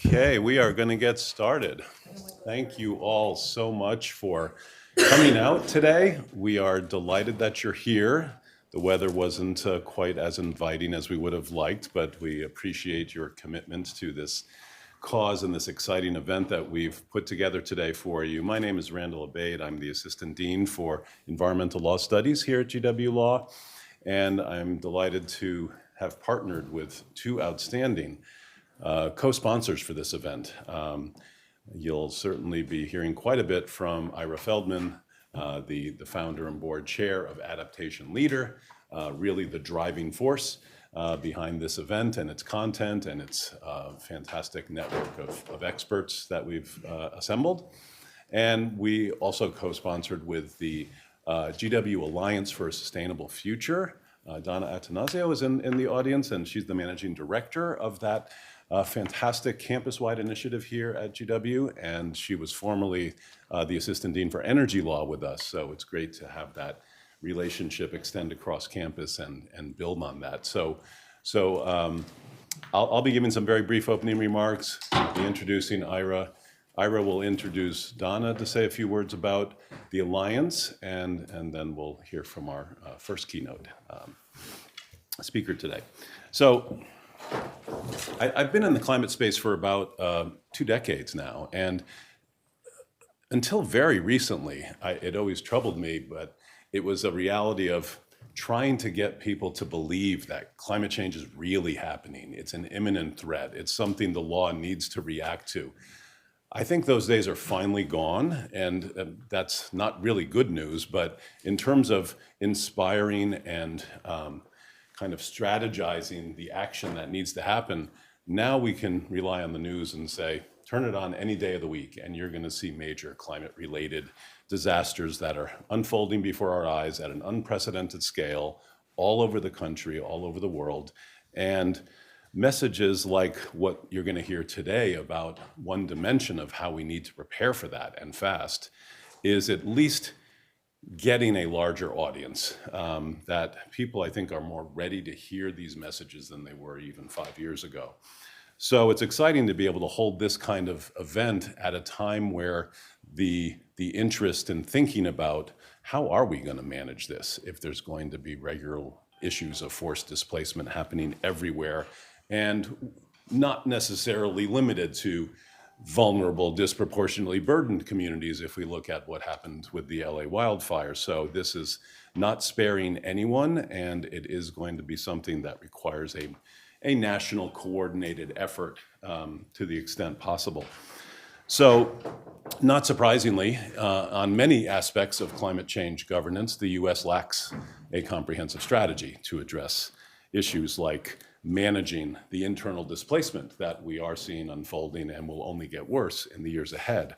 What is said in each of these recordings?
Okay, we are going to get started. Thank you all so much for coming out today. We are delighted that you're here. The weather wasn't quite as inviting as we would have liked, but we appreciate your commitment to this cause and this exciting event that we've put together today for you. My name is Randall Abaid. I'm the Assistant Dean for Environmental Law Studies here at GW Law, and I'm delighted to have partnered with two outstanding co-sponsors for this event. You'll certainly be hearing quite a bit from Ira Feldman, the founder and board chair of Adaptation Leader, really the driving force behind this event and its content and its fantastic network of experts that we've assembled. And we also co-sponsored with the GW Alliance for a Sustainable Future. Donna Atanasio is in the audience, and she's the managing director of that fantastic campus-wide initiative here at GW, and she was formerly the assistant dean for energy law with us, so it's great to have that relationship extend across campus and build on that. I'll be giving some very brief opening remarks, be introducing Ira. Ira will introduce Donna to say a few words about the Alliance, and then we'll hear from our first keynote speaker today. So I've been in the climate space for about 2 decades now, and until very recently, it always troubled me, but it was a reality of trying to get people to believe that climate change is really happening. It's an imminent threat. It's something the law needs to react to. I think those days are finally gone, and that's not really good news, but in terms of inspiring and kind of strategizing the action that needs to happen, now we can rely on the news and say, turn it on any day of the week, and you're going to see major climate-related disasters that are unfolding before our eyes at an unprecedented scale, all over the country, all over the world. And messages like what you're going to hear today about one dimension of how we need to prepare for that and fast is at least getting a larger audience, that people, I think, are more ready to hear these messages than they were even 5 years ago. So it's exciting to be able to hold this kind of event at a time where the interest in thinking about how are we going to manage this if there's going to be regular issues of forced displacement happening everywhere, and not necessarily limited to vulnerable, disproportionately burdened communities if we look at what happened with the LA wildfires. So this is not sparing anyone, and it is going to be something that requires a national coordinated effort to the extent possible. So not surprisingly, on many aspects of climate change governance, the US lacks a comprehensive strategy to address issues like managing the internal displacement that we are seeing unfolding and will only get worse in the years ahead.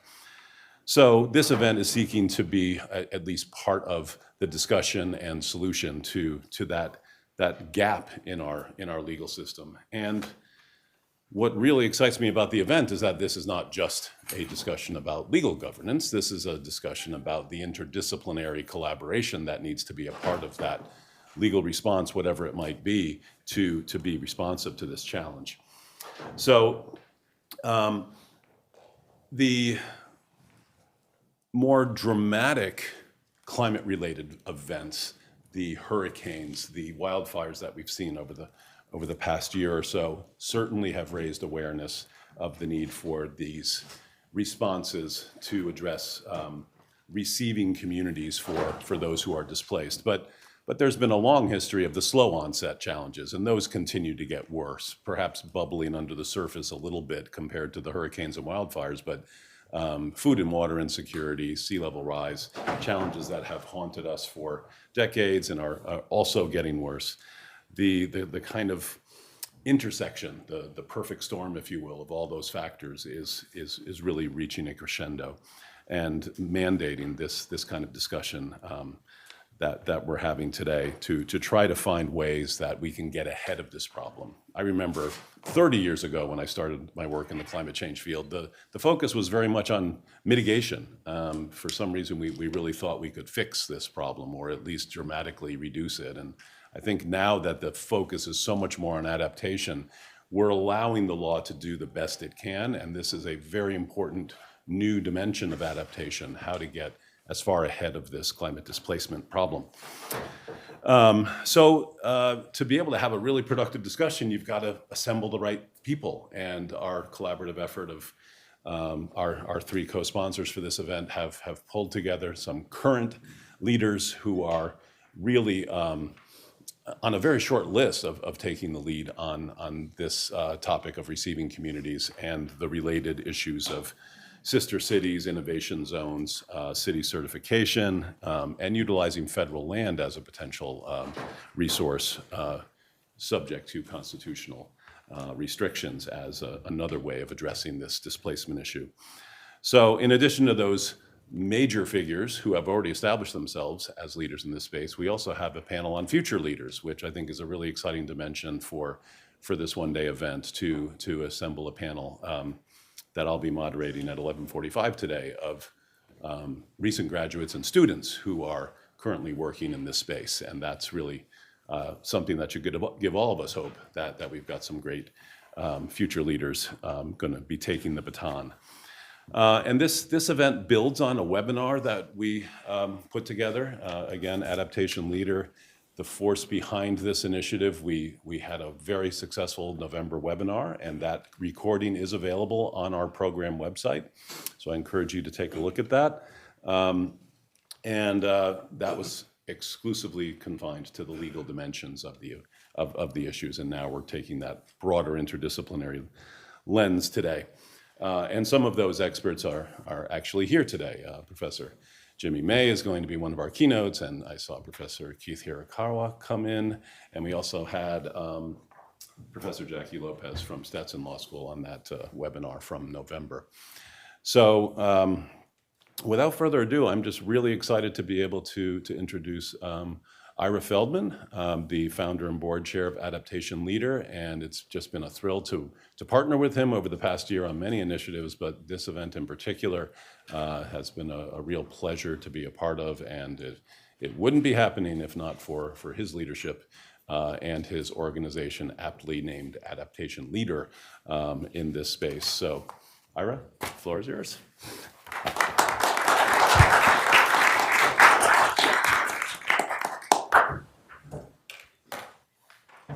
So this event is seeking to be at least part of the discussion and solution to that gap in our legal system. And what really excites me about the event is that this is not just a discussion about legal governance. This is a discussion about the interdisciplinary collaboration that needs to be a part of that legal response, whatever it might be, to be responsive to this challenge. So the more dramatic climate-related events, the hurricanes, the wildfires that we've seen over the past year or so, certainly have raised awareness of the need for these responses to address receiving communities for those who are displaced. But there's been a long history of the slow onset challenges, and those continue to get worse, perhaps bubbling under the surface a little bit compared to the hurricanes and wildfires, but food and water insecurity, sea level rise, challenges that have haunted us for decades and are also getting worse. The kind of intersection, the perfect storm, if you will, of all those factors is really reaching a crescendo and mandating this kind of discussion that we're having today to try to find ways that we can get ahead of this problem. I remember 30 years ago when I started my work in the climate change field, the focus was very much on mitigation. For some reason, we really thought we could fix this problem or at least dramatically reduce it. And I think now that the focus is so much more on adaptation, we're allowing the law to do the best it can, and this is a very important new dimension of adaptation, how to get as far ahead of this climate displacement problem. To be able to have a really productive discussion, you've got to assemble the right people, and our collaborative effort of our three co-sponsors for this event have pulled together some current leaders who are really on a very short list of taking the lead on this topic of receiving communities and the related issues of sister cities, innovation zones, city certification, and utilizing federal land as a potential resource subject to constitutional restrictions as another way of addressing this displacement issue. So in addition to those major figures who have already established themselves as leaders in this space, we also have a panel on future leaders, which I think is a really exciting dimension for this one-day event to assemble a panel that I'll be moderating at 11:45 today of recent graduates and students who are currently working in this space. And that's really something that should give all of us hope that we've got some great future leaders going to be taking the baton. And this event builds on a webinar that we put together. Again, Adaptation Leader, the force behind this initiative. We had a very successful November webinar, and that recording is available on our program website. So I encourage you to take a look at that. That was exclusively confined to the legal dimensions of the issues, and now we're taking that broader interdisciplinary lens today. And some of those experts are actually here today. Professor Jimmy May is going to be one of our keynotes, and I saw Professor Keith Hirakawa come in, and we also had Professor Jackie Lopez from Stetson Law School on that webinar from November. So without further ado, I'm just really excited to be able to introduce Ira Feldman, the founder and board chair of Adaptation Leader, and it's just been a thrill to partner with him over the past year on many initiatives, but this event in particular has been a real pleasure to be a part of, and it wouldn't be happening if not for his leadership and his organization, aptly named Adaptation Leader, in this space. So, Ira, the floor is yours.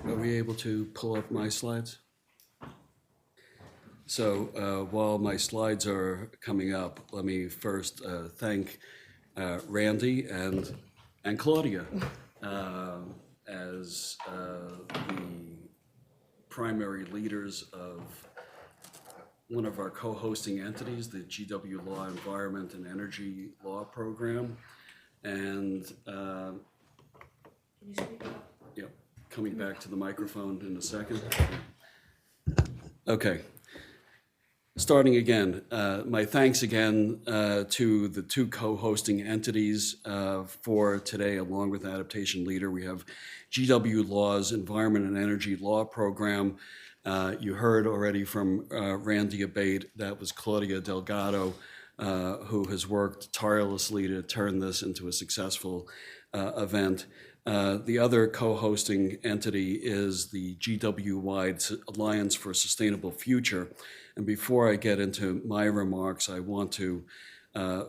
Are we able to pull up my slides? So while my slides are coming up, let me first thank Randy and Claudia as the primary leaders of one of our co-hosting entities, the GW Law Environment and Energy Law Program. And can you speak up? Yep. Coming back to the microphone in a second. Okay. Starting again, my thanks again to the two co-hosting entities for today, along with Adaptation Leader. We have GW Law's Environment and Energy Law Program. You heard already from Randy Abate, that was Claudia Delgado, who has worked tirelessly to turn this into a successful event. The other co-hosting entity is the GW-wide Alliance for a Sustainable Future. And before I get into my remarks, I want to,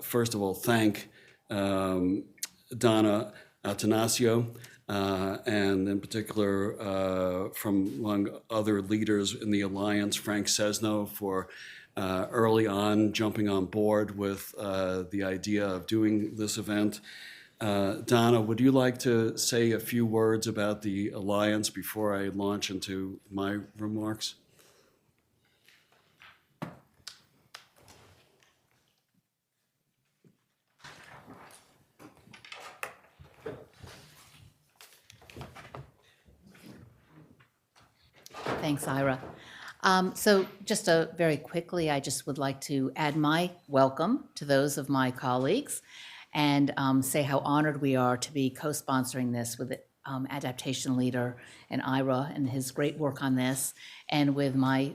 first of all, thank Donna Atanasio, and in particular, from among other leaders in the Alliance, Frank Sesno, for early on jumping on board with the idea of doing this event. Donna, would you like to say a few words about the Alliance before I launch into my remarks? Thanks, Ira. So just very quickly, I just would like to add my welcome to those of my colleagues and say how honored we are to be co-sponsoring this with Adaptation Leader and Ira and his great work on this, and with my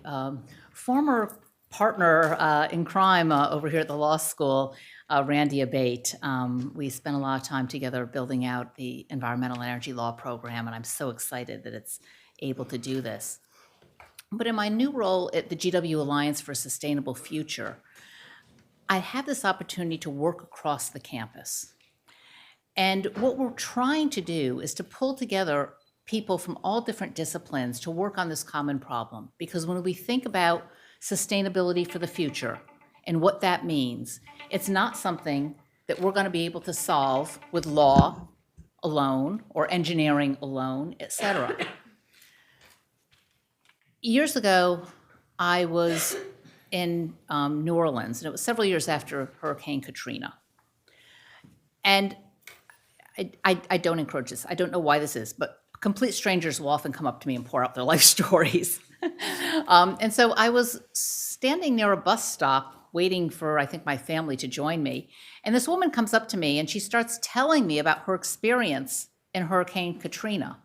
former partner in crime over here at the law school, Randy Abate. We spent a lot of time together building out the Environmental Energy Law Program, and I'm so excited that it's able to do this. But in my new role at the GW Alliance for a Sustainable Future, I have this opportunity to work across the campus. And what we're trying to do is to pull together people from all different disciplines to work on this common problem. Because when we think about sustainability for the future and what that means, it's not something that we're going to be able to solve with law alone or engineering alone, et cetera. Years ago, I was in New Orleans, and it was several years after Hurricane Katrina. And I don't encourage this. I don't know why this is, but complete strangers will often come up to me and pour out their life stories. And so I was standing near a bus stop waiting for, I think, my family to join me. And this woman comes up to me and she starts telling me about her experience in Hurricane Katrina.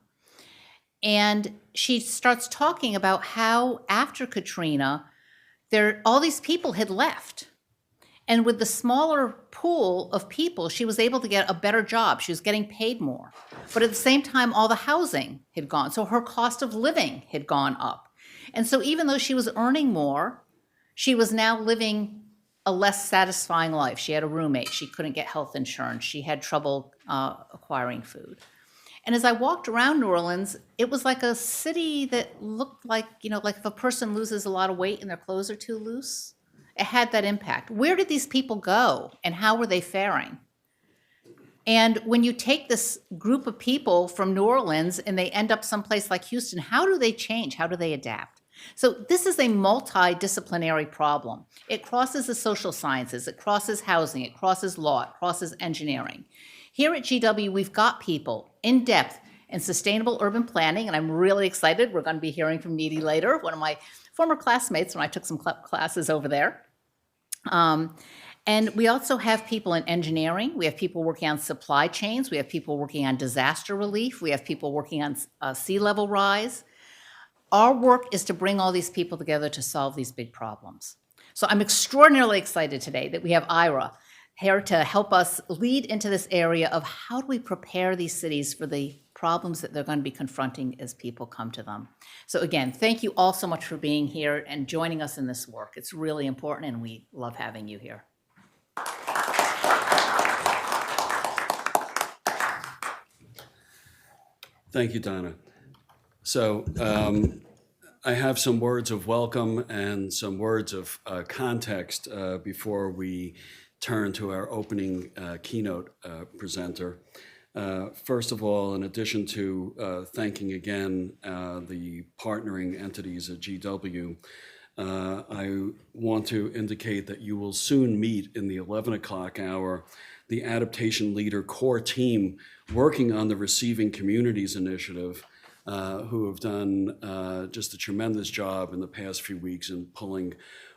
And she starts talking about how after Katrina, all these people had left. And with the smaller pool of people, she was able to get a better job. She was getting paid more. But at the same time, all the housing had gone. So her cost of living had gone up. And so even though she was earning more, she was now living a less satisfying life. She had a roommate. She couldn't get health insurance. She had trouble acquiring food. And as I walked around New Orleans, it was like a city that looked like, like if a person loses a lot of weight and their clothes are too loose. It had that impact. Where did these people go and how were they faring? And when you take this group of people from New Orleans and they end up someplace like Houston, how do they change? How do they adapt? So this is a multidisciplinary problem. It crosses the social sciences, it crosses housing, it crosses law, it crosses engineering. Here at GW, we've got people in depth in sustainable urban planning, and I'm really excited. We're going to be hearing from Needy later, one of my former classmates when I took some classes over there. And we also have people in engineering. We have people working on supply chains. We have people working on disaster relief. We have people working on sea level rise. Our work is to bring all these people together to solve these big problems. So I'm extraordinarily excited today that we have Ira here to help us lead into this area of how do we prepare these cities for the problems that they're going to be confronting as people come to them. So again, thank you all so much for being here and joining us in this work. It's really important and we love having you here. Thank you, Donna. So I have some words of welcome and some words of context before we turn to our opening keynote presenter. First of all, in addition to thanking again the partnering entities at GW, I want to indicate that you will soon meet in the 11 o'clock hour the Adaptation Leader core team working on the Receiving Communities Initiative, who have done just a tremendous job in the past few weeks in pulling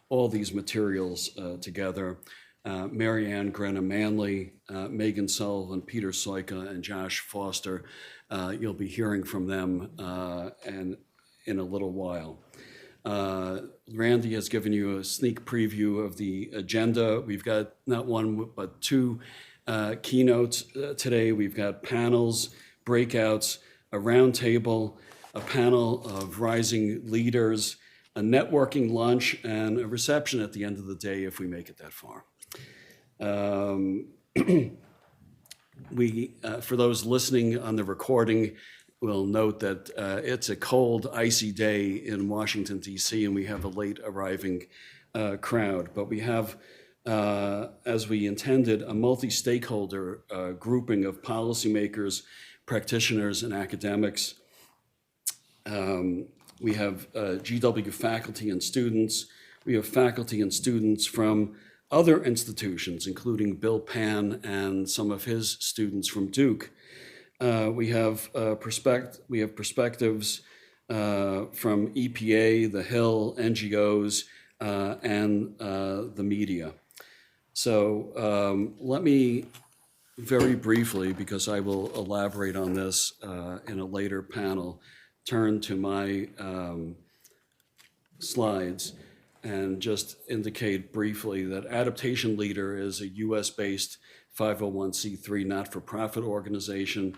all these materials together. Mary Ann Grenna Manley, Megan Sullivan, Peter Soika, and Josh Foster. You'll be hearing from them and in a little while. Randy has given you a sneak preview of the agenda. We've got not one, but two keynotes today. We've got panels, breakouts, a roundtable, a panel of rising leaders, a networking lunch, and a reception at the end of the day if we make it that far. For those listening on the recording, we'll note that it's a cold, icy day in Washington, D.C., and we have a late arriving crowd. But we have, as we intended, a multi-stakeholder grouping of policymakers, practitioners, and academics. We have GW faculty and students. We have faculty and students from other institutions, including Bill Pan and some of his students from Duke. We have perspectives from EPA, the Hill, NGOs, and the media. So let me very briefly, because I will elaborate on this in a later panel, turn to my slides and just indicate briefly that Adaptation Leader is a US-based 501c3 not-for-profit organization.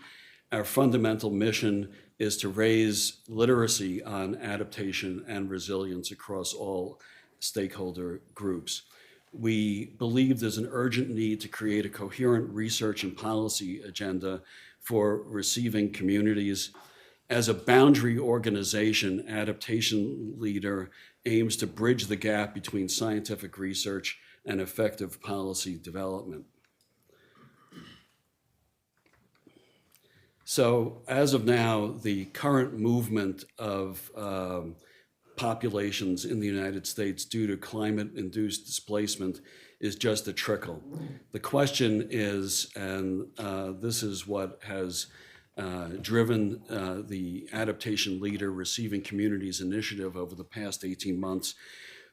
our fundamental mission is to raise literacy on adaptation and resilience across all stakeholder groups. We believe there's an urgent need to create a coherent research and policy agenda for receiving communities. As a boundary organization, Adaptation Leader aims to bridge the gap between scientific research and effective policy development. So as of now, the current movement of populations in the United States due to climate-induced displacement is just a trickle. The question is, and this is what has driven the Adaptation Leader Receiving Communities initiative over the past 18 months,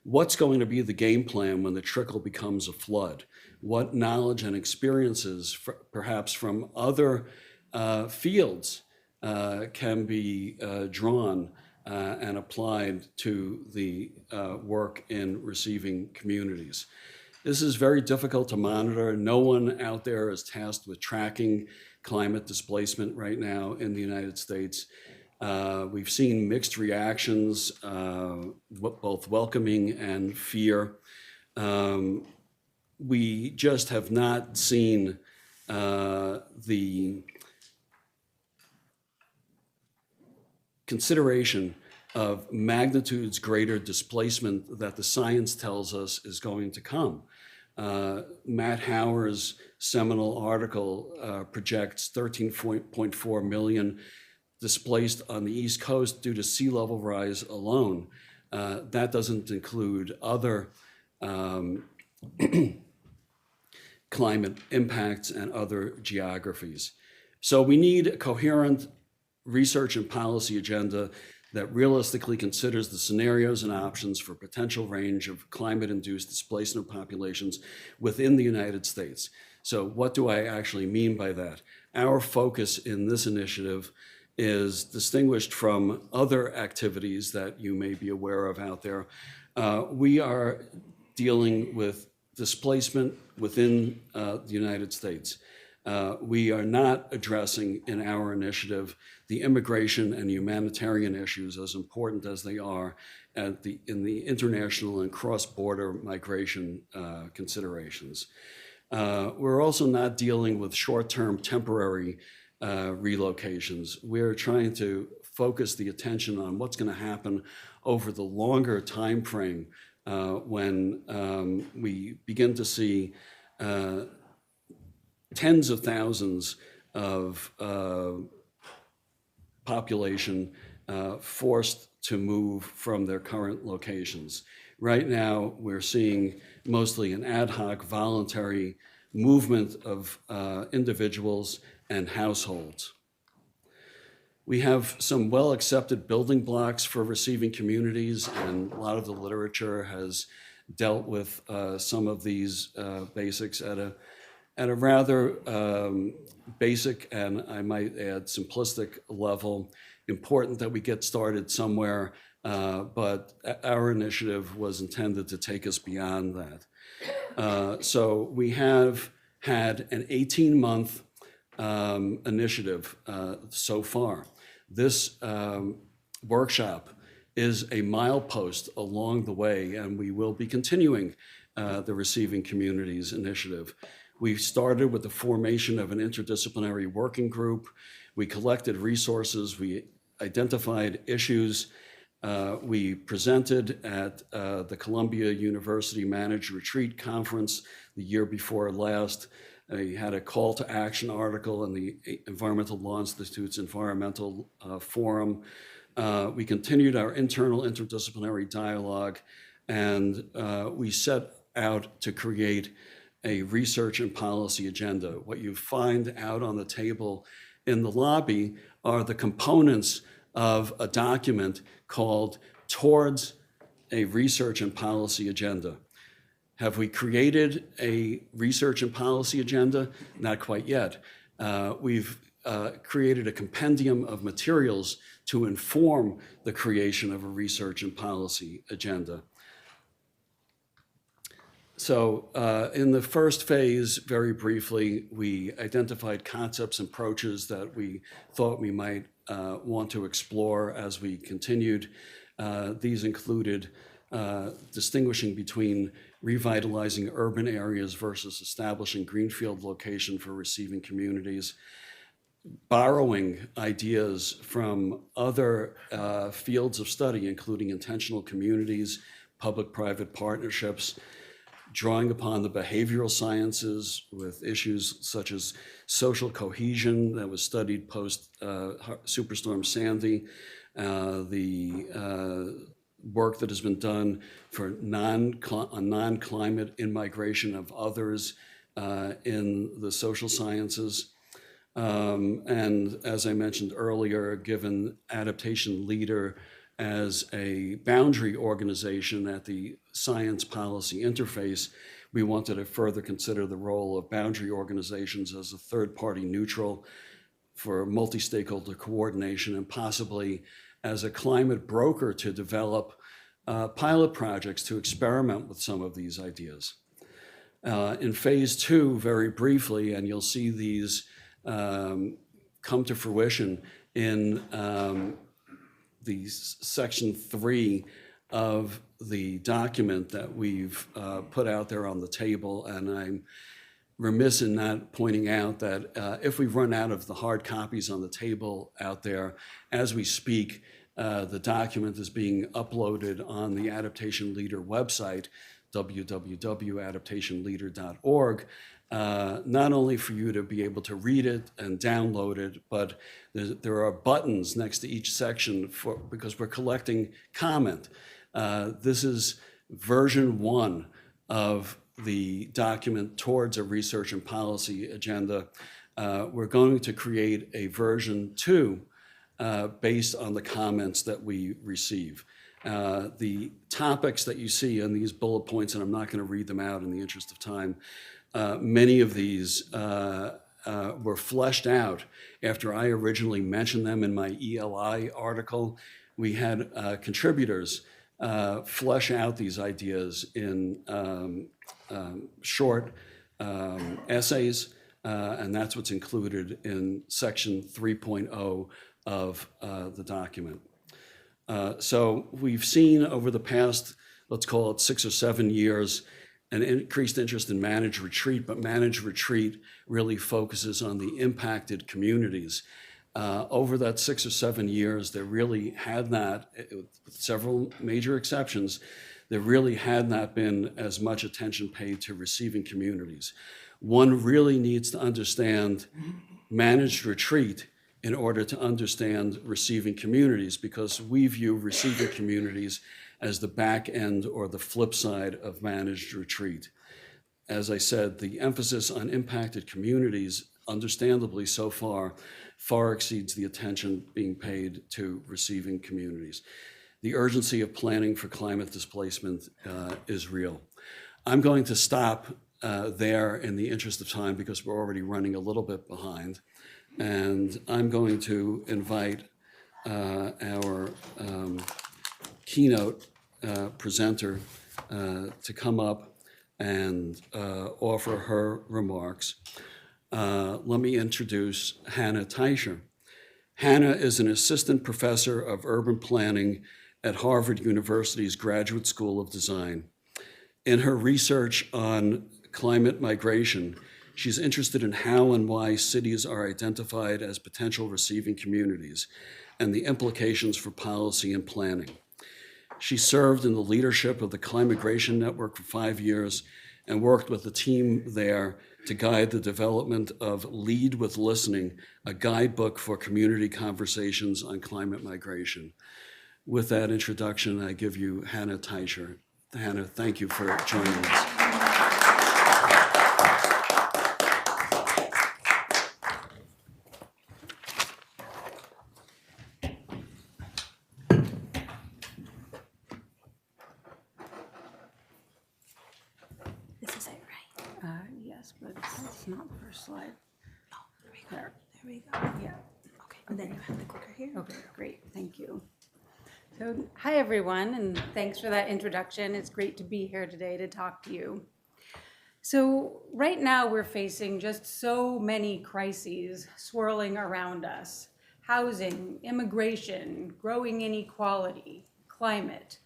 what's going to be the game plan when the trickle becomes a flood? What knowledge and experiences, perhaps from other fields, can be drawn and applied to the work in receiving communities? This is very difficult to monitor. No one out there is tasked with tracking climate displacement right now in the United States. We've seen mixed reactions, both welcoming and fear. We just have not seen the consideration of magnitudes greater displacement that the science tells us is going to come. Matt Hauer's seminal article projects 13.4 million displaced on the East Coast due to sea level rise alone. That doesn't include other climate impacts and other geographies. So we need a coherent research and policy agenda that realistically considers the scenarios and options for potential range of climate-induced displacement populations within the United States. So what do I actually mean by that? Our focus in this initiative is distinguished from other activities that you may be aware of out there. We are dealing with displacement within the United States. We are not addressing in our initiative the immigration and humanitarian issues, as important as they are in the international and cross-border migration considerations. We're also not dealing with short-term temporary relocations. We're trying to focus the attention on what's going to happen over the longer time frame when we begin to see tens of thousands of population forced to move from their current locations. Right now, we're seeing mostly an ad hoc voluntary movement of individuals and households. We have some well-accepted building blocks for receiving communities, and a lot of the literature has dealt with some of these basics at a rather basic, and I might add simplistic level. Important that we get started somewhere, but our initiative was intended to take us beyond that. So we have had an 18-month initiative so far. This workshop is a milepost along the way, and we will be continuing the Receiving Communities initiative. We started with the formation of an interdisciplinary working group. We collected resources. We identified issues. We presented at the Columbia University Managed Retreat Conference the year before last. We had a call to action article in the Environmental Law Institute's Environmental Forum. We continued our internal interdisciplinary dialogue, and we set out to create a research and policy agenda. What you find out on the table in the lobby are the components of a document called Towards a Research and Policy Agenda. Have we created a research and policy agenda? Not quite yet. We've created a compendium of materials to inform the creation of a research and policy agenda. In the first phase, very briefly, we identified concepts and approaches that we thought we might want to explore as we continued. These included distinguishing between revitalizing urban areas versus establishing greenfield location for receiving communities, borrowing ideas from other fields of study, including intentional communities, public-private partnerships, drawing upon the behavioral sciences with issues such as social cohesion that was studied post Superstorm Sandy, the work that has been done for non-climate in-migration of others in the social sciences. And as I mentioned earlier, given adaptation leader as a boundary organization at the science policy interface, we wanted to further consider the role of boundary organizations as a third-party neutral for multi-stakeholder coordination and possibly as a climate broker to develop pilot projects to experiment with some of these ideas. In phase 2, very briefly, and you'll see these come to fruition in the section 3 of the document that we've put out there on the table, and I'm remiss in not pointing out that if we run out of the hard copies on the table out there as we speak, the document is being uploaded on the Adaptation Leader website, www.adaptationleader.org, not only for you to be able to read it and download it, but there are buttons next to each section because we're collecting comment. This is version 1 of the document towards a research and policy agenda. We're going to create a version 2 based on the comments that we receive. The topics that you see in these bullet points, and I'm not going to read them out in the interest of time, many of these were fleshed out after I originally mentioned them in my ELI article. We had contributors flesh out these ideas in short essays, and that's what's included in section 3.0 of the document. So we've seen over the past, let's call it 6 or 7 years, an increased interest in managed retreat, but managed retreat really focuses on the impacted communities. Over that 6 or 7 years, there really had not, with several major exceptions, there really had not been as much attention paid to receiving communities. One really needs to understand managed retreat in order to understand receiving communities, because we view receiving communities as the back end or the flip side of managed retreat. As I said, the emphasis on impacted communities, understandably so far exceeds the attention being paid to receiving communities. The urgency of planning for climate displacement is real. I'm going to stop there in the interest of time because we're already running a little bit behind. And I'm going to invite our keynote presenter to come up and offer her remarks. Let me introduce Hannah Teicher. Hannah is an assistant professor of urban planning at Harvard University's Graduate School of Design. In her research on climate migration, she's interested in how and why cities are identified as potential receiving communities and the implications for policy and planning. She served in the leadership of the Climigration Network for 5 years and worked with the team there to guide the development of Lead with Listening, a guidebook for community conversations on climate migration. With that introduction, I give you Hannah Teicher. Hannah, thank you for joining us. This is it, right? Yes, but it's not the first slide. Oh, there we go. Yeah. Okay. And then you have the clicker here. Okay, great. Thank you. So, hi everyone, and thanks for that introduction. It's great to be here today to talk to you. So right now we're facing just so many crises swirling around us: housing, immigration, growing inequality, climate.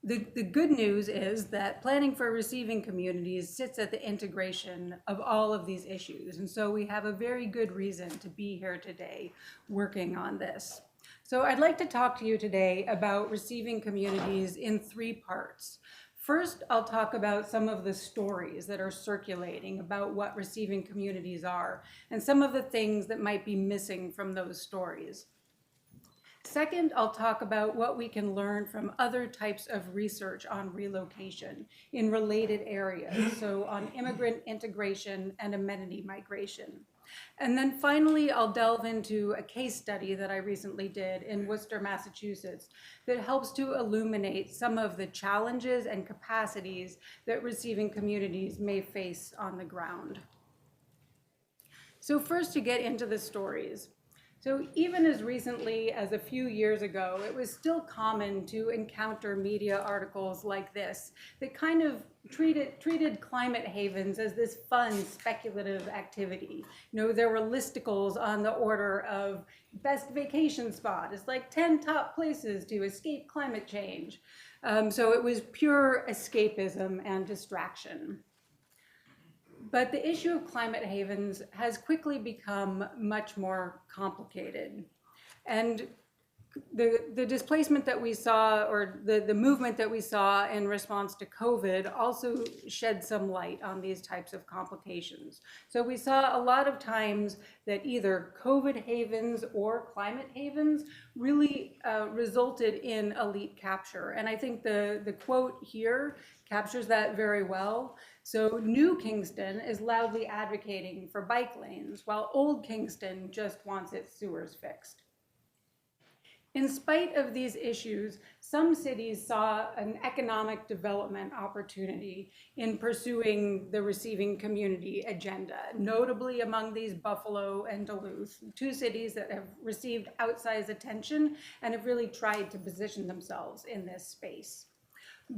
The good news is that planning for receiving communities sits at the integration of all of these issues. And so we have a very good reason to be here today working on this. So I'd like to talk to you today about receiving communities in 3 parts. First, I'll talk about some of the stories that are circulating about what receiving communities are and some of the things that might be missing from those stories. Second, I'll talk about what we can learn from other types of research on relocation in related areas, so on immigrant integration and amenity migration. And then finally, I'll delve into a case study that I recently did in Worcester, Massachusetts, that helps to illuminate some of the challenges and capacities that receiving communities may face on the ground. So first, to get into the stories. So even as recently as a few years ago, it was still common to encounter media articles like this that kind of treated climate havens as this fun, speculative activity. You know, there were listicles on the order of best vacation spot. It's like 10 top places to escape climate change. So it was pure escapism and distraction. But the issue of climate havens has quickly become much more complicated. And the displacement that we saw, or the movement that we saw in response to COVID, also shed some light on these types of complications. So we saw a lot of times that either COVID havens or climate havens really resulted in elite capture. And I think the quote here captures that very well. So New Kingston is loudly advocating for bike lanes, while Old Kingston just wants its sewers fixed. In spite of these issues, some cities saw an economic development opportunity in pursuing the receiving community agenda, notably among these Buffalo and Duluth, 2 cities that have received outsized attention and have really tried to position themselves in this space.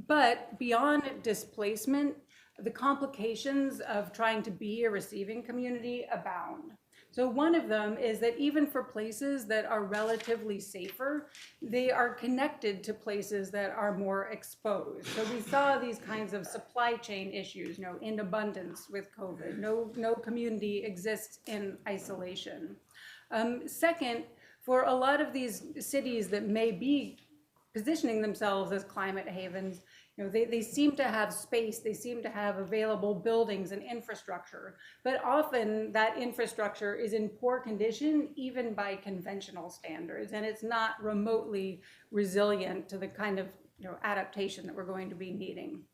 But beyond displacement, the complications of trying to be a receiving community abound. So one of them is that even for places that are relatively safer, they are connected to places that are more exposed. So we saw these kinds of supply chain issues, you know, in abundance with COVID. No community exists in isolation. Second, for a lot of these cities that may be positioning themselves as climate havens, you know, they seem to have space, they seem to have available buildings and infrastructure, but often that infrastructure is in poor condition, even by conventional standards, and it's not remotely resilient to the kind of, you know, adaptation that we're going to be needing.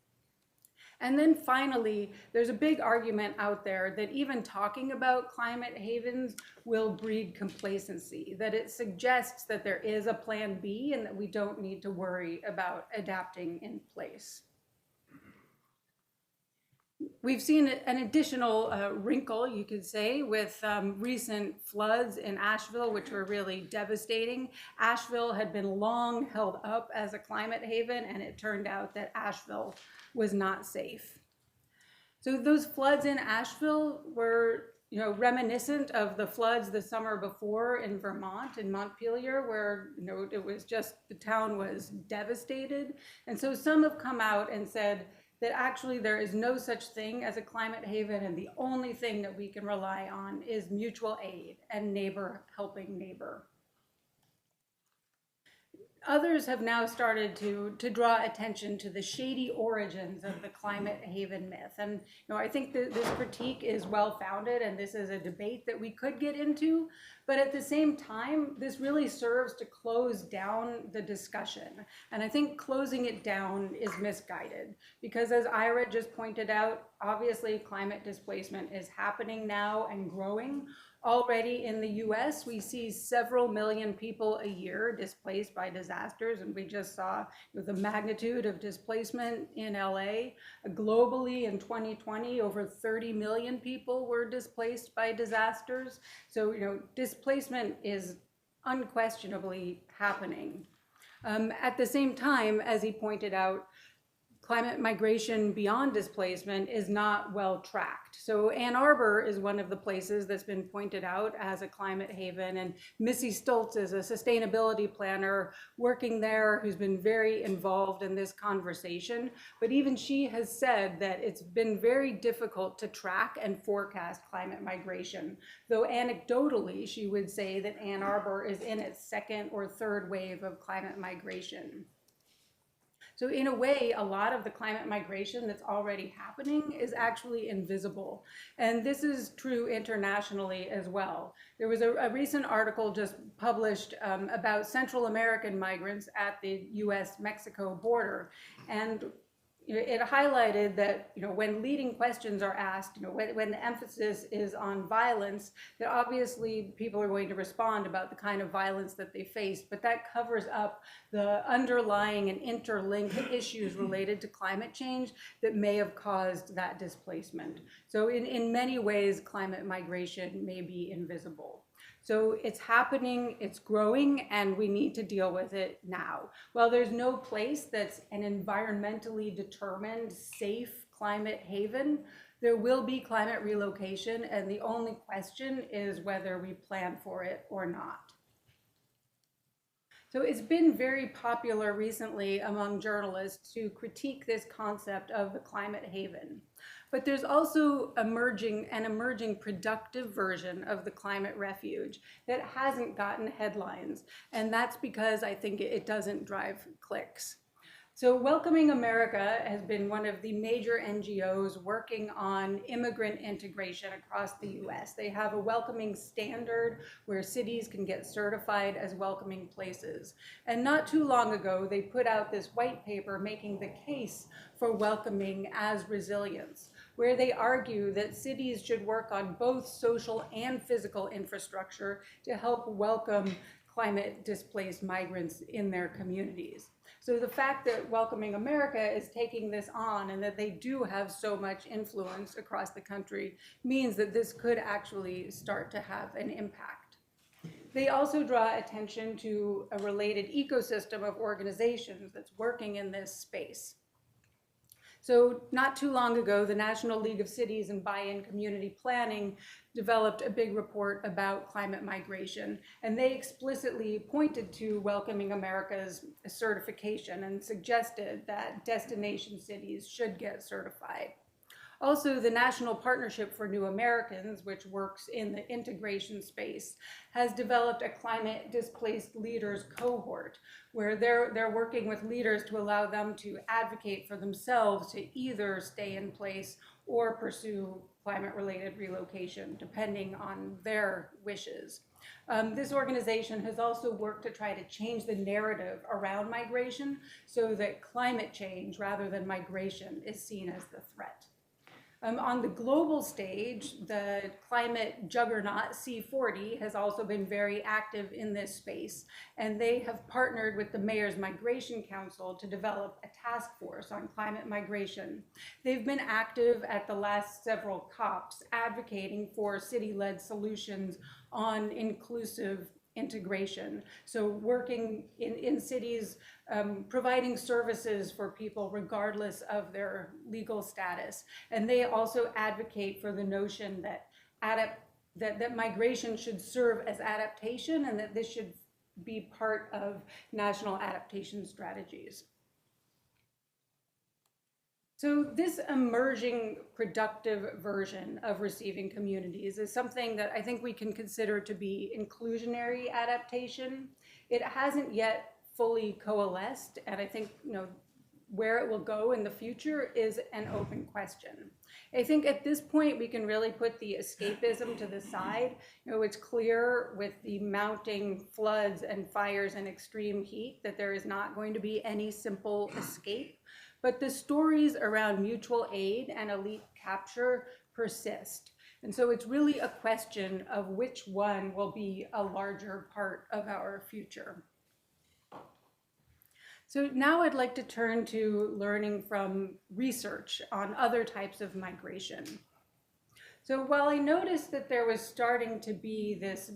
And then finally, there's a big argument out there that even talking about climate havens will breed complacency, that it suggests that there is a plan B and that we don't need to worry about adapting in place. We've seen an additional wrinkle, you could say, with recent floods in Asheville, which were really devastating. Asheville had been long held up as a climate haven, and it turned out that Asheville was not safe. So those floods in Asheville were, you know, reminiscent of the floods the summer before in Vermont, in Montpelier, where, you know, it was just, the town was devastated. And so some have come out and said that actually there is no such thing as a climate haven, and the only thing that we can rely on is mutual aid and neighbor helping neighbor. Others have now started to draw attention to the shady origins of the climate haven myth. And, you know, I think that this critique is well-founded, and this is a debate that we could get into. But at the same time, this really serves to close down the discussion. And I think closing it down is misguided, because as Ira just pointed out, obviously climate displacement is happening now and growing. Already in the US, we see several million people a year displaced by disasters, and we just saw the magnitude of displacement in LA. Globally in 2020, over 30 million people were displaced by disasters. So, you know, displacement is unquestionably happening. At the same time, as he pointed out, climate migration beyond displacement is not well tracked. So Ann Arbor is one of the places that's been pointed out as a climate haven, and Missy Stoltz is a sustainability planner working there who's been very involved in this conversation. But even she has said that it's been very difficult to track and forecast climate migration, though anecdotally she would say that Ann Arbor is in its second or third wave of climate migration. So in a way, a lot of the climate migration that's already happening is actually invisible. And this is true internationally as well. There was a recent article just published about Central American migrants at the US-Mexico border. And it highlighted that, when leading questions are asked, when the emphasis is on violence, that obviously people are going to respond about the kind of violence that they faced, but that covers up the underlying and interlinked issues related to climate change that may have caused that displacement. So in many ways, climate migration may be invisible. So it's happening, it's growing, and we need to deal with it now. While there's no place that's an environmentally determined, safe climate haven, there will be climate relocation, and the only question is whether we plan for it or not. So it's been very popular recently among journalists to critique this concept of the climate haven. But there's also an emerging productive version of the climate refuge that hasn't gotten headlines. And that's because I think it doesn't drive clicks. So Welcoming America has been one of the major NGOs working on immigrant integration across the US. They have a welcoming standard where cities can get certified as welcoming places. And not too long ago, they put out this white paper making the case for welcoming as resilience, where they argue that cities should work on both social and physical infrastructure to help welcome climate displaced migrants in their communities. So the fact that Welcoming America is taking this on and that they do have so much influence across the country means that this could actually start to have an impact. They also draw attention to a related ecosystem of organizations that's working in this space. So not too long ago, the National League of Cities and Buy-in Community Planning developed a big report about climate migration, and they explicitly pointed to Welcoming America's certification and suggested that destination cities should get certified. Also, the National Partnership for New Americans, which works in the integration space, has developed a climate displaced leaders cohort where they're working with leaders to allow them to advocate for themselves to either stay in place or pursue climate-related relocation, depending on their wishes. This organization has also worked to try to change the narrative around migration so that climate change, rather than migration, is seen as the threat. On the global stage, the climate juggernaut C40 has also been very active in this space, and they have partnered with the Mayor's Migration Council to develop a task force on climate migration. They've been active at the last several COPs, advocating for city-led solutions on inclusive integration. So working in cities, providing services for people regardless of their legal status. And they also advocate for the notion that migration should serve as adaptation and that this should be part of national adaptation strategies. So this emerging productive version of receiving communities is something that I think we can consider to be inclusionary adaptation. It hasn't yet fully coalesced, and I think where it will go in the future is an open question. I think at this point we can really put the escapism to the side. It's clear with the mounting floods and fires and extreme heat that there is not going to be any simple escape. But the stories around mutual aid and elite capture persist. And so it's really a question of which one will be a larger part of our future. So now I'd like to turn to learning from research on other types of migration. So while I noticed that there was starting to be this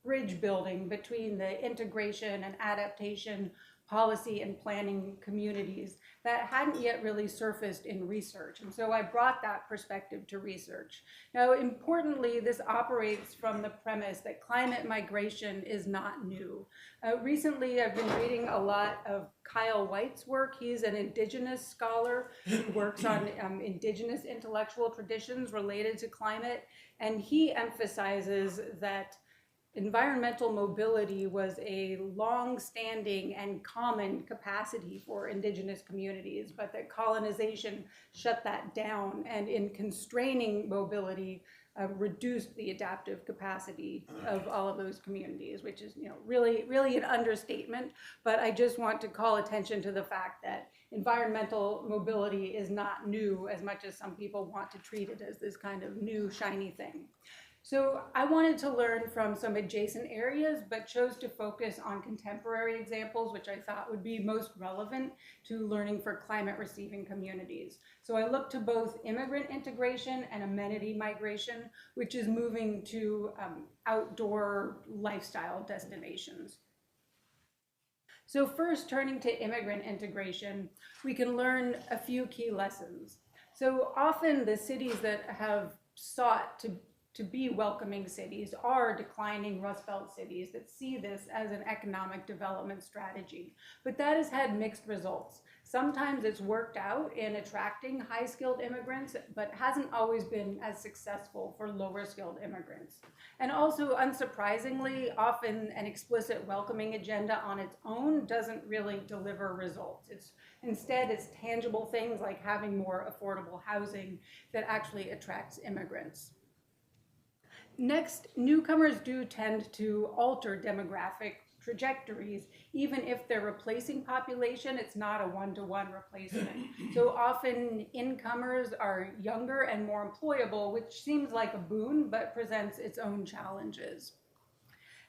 bridge building between the integration and adaptation policy and planning communities that hadn't yet really surfaced in research. And so I brought that perspective to research. Now, importantly, this operates from the premise that climate migration is not new. Recently, I've been reading a lot of Kyle White's work. He's an indigenous scholar who works on indigenous intellectual traditions related to climate, and he emphasizes that environmental mobility was a long-standing and common capacity for indigenous communities, but that colonization shut that down, and in constraining mobility, reduced the adaptive capacity of all of those communities, which is, really an understatement. But I just want to call attention to the fact that environmental mobility is not new as much as some people want to treat it as this kind of new shiny thing. So I wanted to learn from some adjacent areas, but chose to focus on contemporary examples, which I thought would be most relevant to learning for climate receiving communities. So I looked to both immigrant integration and amenity migration, which is moving to outdoor lifestyle destinations. So first, turning to immigrant integration, we can learn a few key lessons. So often the cities that have sought to be welcoming cities are declining Rust Belt cities that see this as an economic development strategy. But that has had mixed results. Sometimes it's worked out in attracting high-skilled immigrants, but hasn't always been as successful for lower-skilled immigrants. And also, unsurprisingly, often an explicit welcoming agenda on its own doesn't really deliver results. Instead, it's tangible things like having more affordable housing that actually attracts immigrants. Next, newcomers do tend to alter demographic trajectories. Even if they're replacing population, it's not a one-to-one replacement. So often incomers are younger and more employable, which seems like a boon, but presents its own challenges.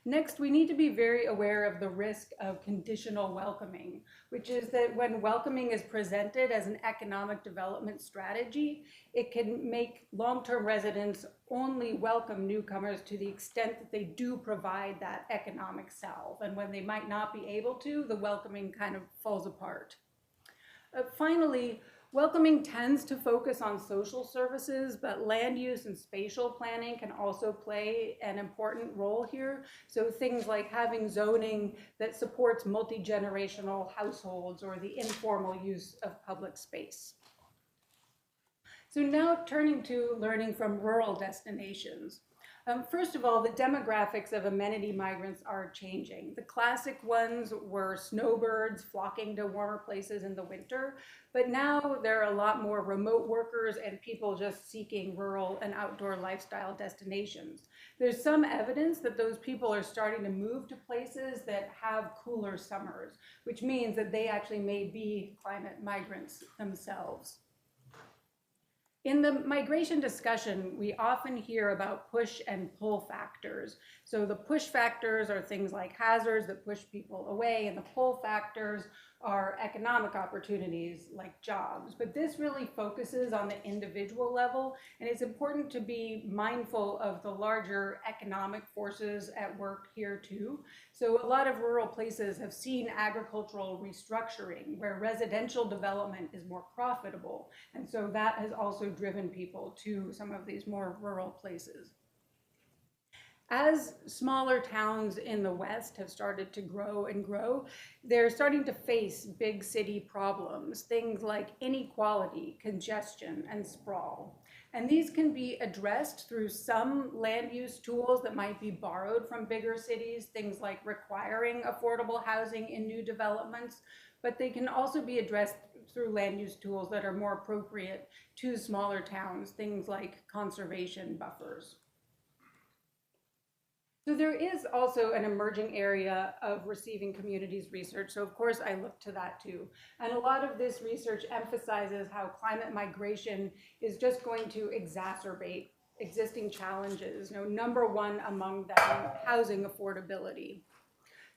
Next, we need to be very aware of the risk of conditional welcoming, which is that when welcoming is presented as an economic development strategy, it can make long-term residents only welcome newcomers to the extent that they do provide that economic salve. And when they might not be able to, the welcoming kind of falls apart. Finally, welcoming tends to focus on social services, but land use and spatial planning can also play an important role here. So things like having zoning that supports multi-generational households or the informal use of public space. So now turning to learning from rural destinations. First of all, the demographics of amenity migrants are changing. The classic ones were snowbirds flocking to warmer places in the winter, but now there are a lot more remote workers and people just seeking rural and outdoor lifestyle destinations. There's some evidence that those people are starting to move to places that have cooler summers, which means that they actually may be climate migrants themselves. In the migration discussion, we often hear about push and pull factors. So the push factors are things like hazards that push people away, and the pull factors are economic opportunities like jobs. But this really focuses on the individual level, and it's important to be mindful of the larger economic forces at work here too. So a lot of rural places have seen agricultural restructuring where residential development is more profitable. And so that has also driven people to some of these more rural places. As smaller towns in the West have started to grow and grow, they're starting to face big city problems, things like inequality, congestion, and sprawl. And these can be addressed through some land use tools that might be borrowed from bigger cities, things like requiring affordable housing in new developments, but they can also be addressed through land use tools that are more appropriate to smaller towns, things like conservation buffers. So there is also an emerging area of receiving communities research. So of course I look to that too. And a lot of this research emphasizes how climate migration is just going to exacerbate existing challenges. Number one among them, housing affordability.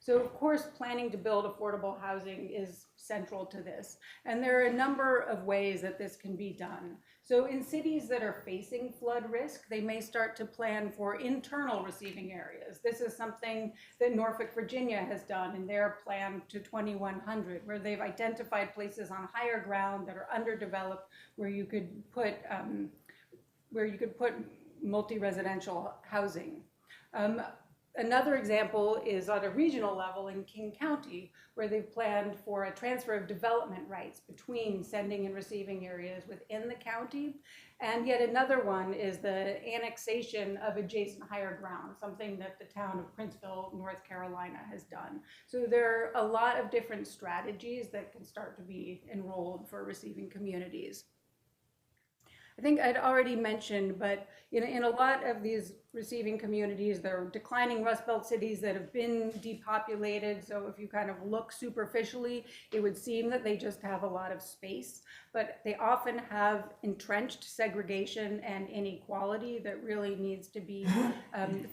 So of course, planning to build affordable housing is central to this. And there are a number of ways that this can be done. So in cities that are facing flood risk, they may start to plan for internal receiving areas. This is something that Norfolk, Virginia has done in their plan to 2100, where they've identified places on higher ground that are underdeveloped where you could put multi-residential housing. Another example is on a regional level in King County, where they've planned for a transfer of development rights between sending and receiving areas within the county. And yet another one is the annexation of adjacent higher ground, something that the town of Princeville, North Carolina has done. So there are a lot of different strategies that can start to be enrolled for receiving communities. I think I'd already mentioned, but in a lot of these receiving communities, there are declining Rust Belt cities that have been depopulated. So if you kind of look superficially, it would seem that they just have a lot of space, but they often have entrenched segregation and inequality that really needs to be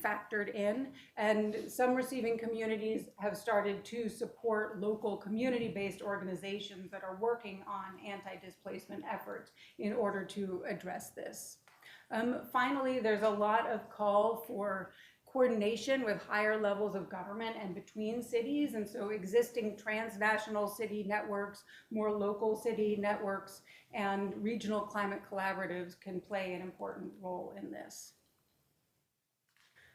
factored in. And some receiving communities have started to support local community-based organizations that are working on anti-displacement efforts in order to address this. Finally, there's a lot of call for coordination with higher levels of government and between cities. And so existing transnational city networks, more local city networks, and regional climate collaboratives can play an important role in this.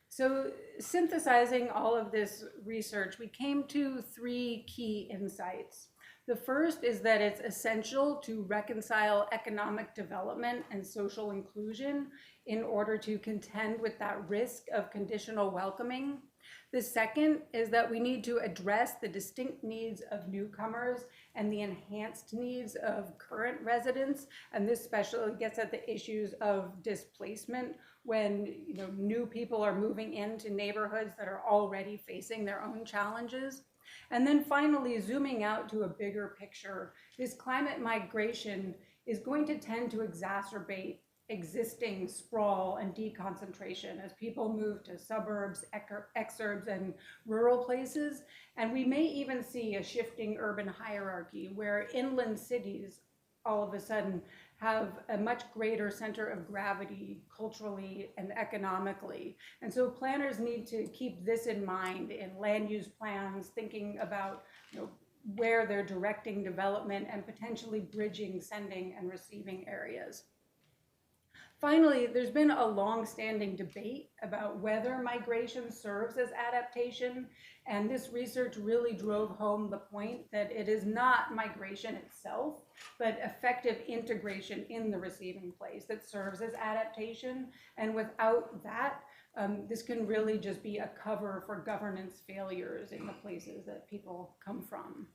So synthesizing all of this research, we came to 3 key insights. The first is that it's essential to reconcile economic development and social inclusion in order to contend with that risk of conditional welcoming. The second is that we need to address the distinct needs of newcomers and the enhanced needs of current residents. And this especially gets at the issues of displacement when new people are moving into neighborhoods that are already facing their own challenges. And then finally, zooming out to a bigger picture, this climate migration is going to tend to exacerbate existing sprawl and deconcentration as people move to suburbs, exurbs, and rural places. And we may even see a shifting urban hierarchy where inland cities all of a sudden have a much greater center of gravity culturally and economically. And so planners need to keep this in mind in land use plans, thinking about where they're directing development and potentially bridging sending and receiving areas. Finally, there's been a long-standing debate about whether migration serves as adaptation, and this research really drove home the point that it is not migration itself, but effective integration in the receiving place that serves as adaptation. And without that, this can really just be a cover for governance failures in the places that people come from.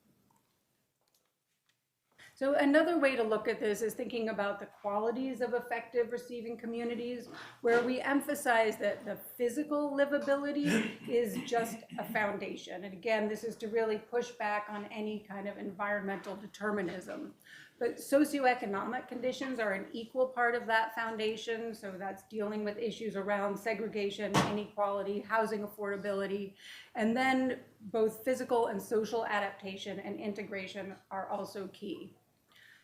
So another way to look at this is thinking about the qualities of effective receiving communities, where we emphasize that the physical livability is just a foundation. And again, this is to really push back on any kind of environmental determinism. But socioeconomic conditions are an equal part of that foundation. So that's dealing with issues around segregation, inequality, housing affordability, and then both physical and social adaptation and integration are also key.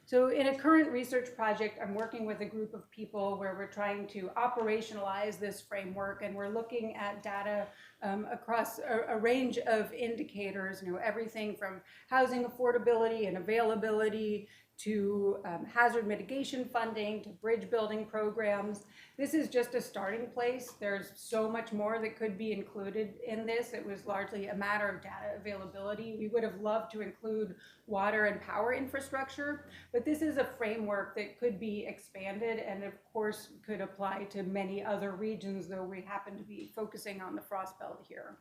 So in a current research project, I'm working with a group of people where we're trying to operationalize this framework, and we're looking at data across a range of indicators, everything from housing affordability and availability to hazard mitigation funding, to bridge building programs. This is just a starting place. There's so much more that could be included in this. It was largely a matter of data availability. We would have loved to include water and power infrastructure, but this is a framework that could be expanded and of course could apply to many other regions, though we happen to be focusing on the Frost Belt here.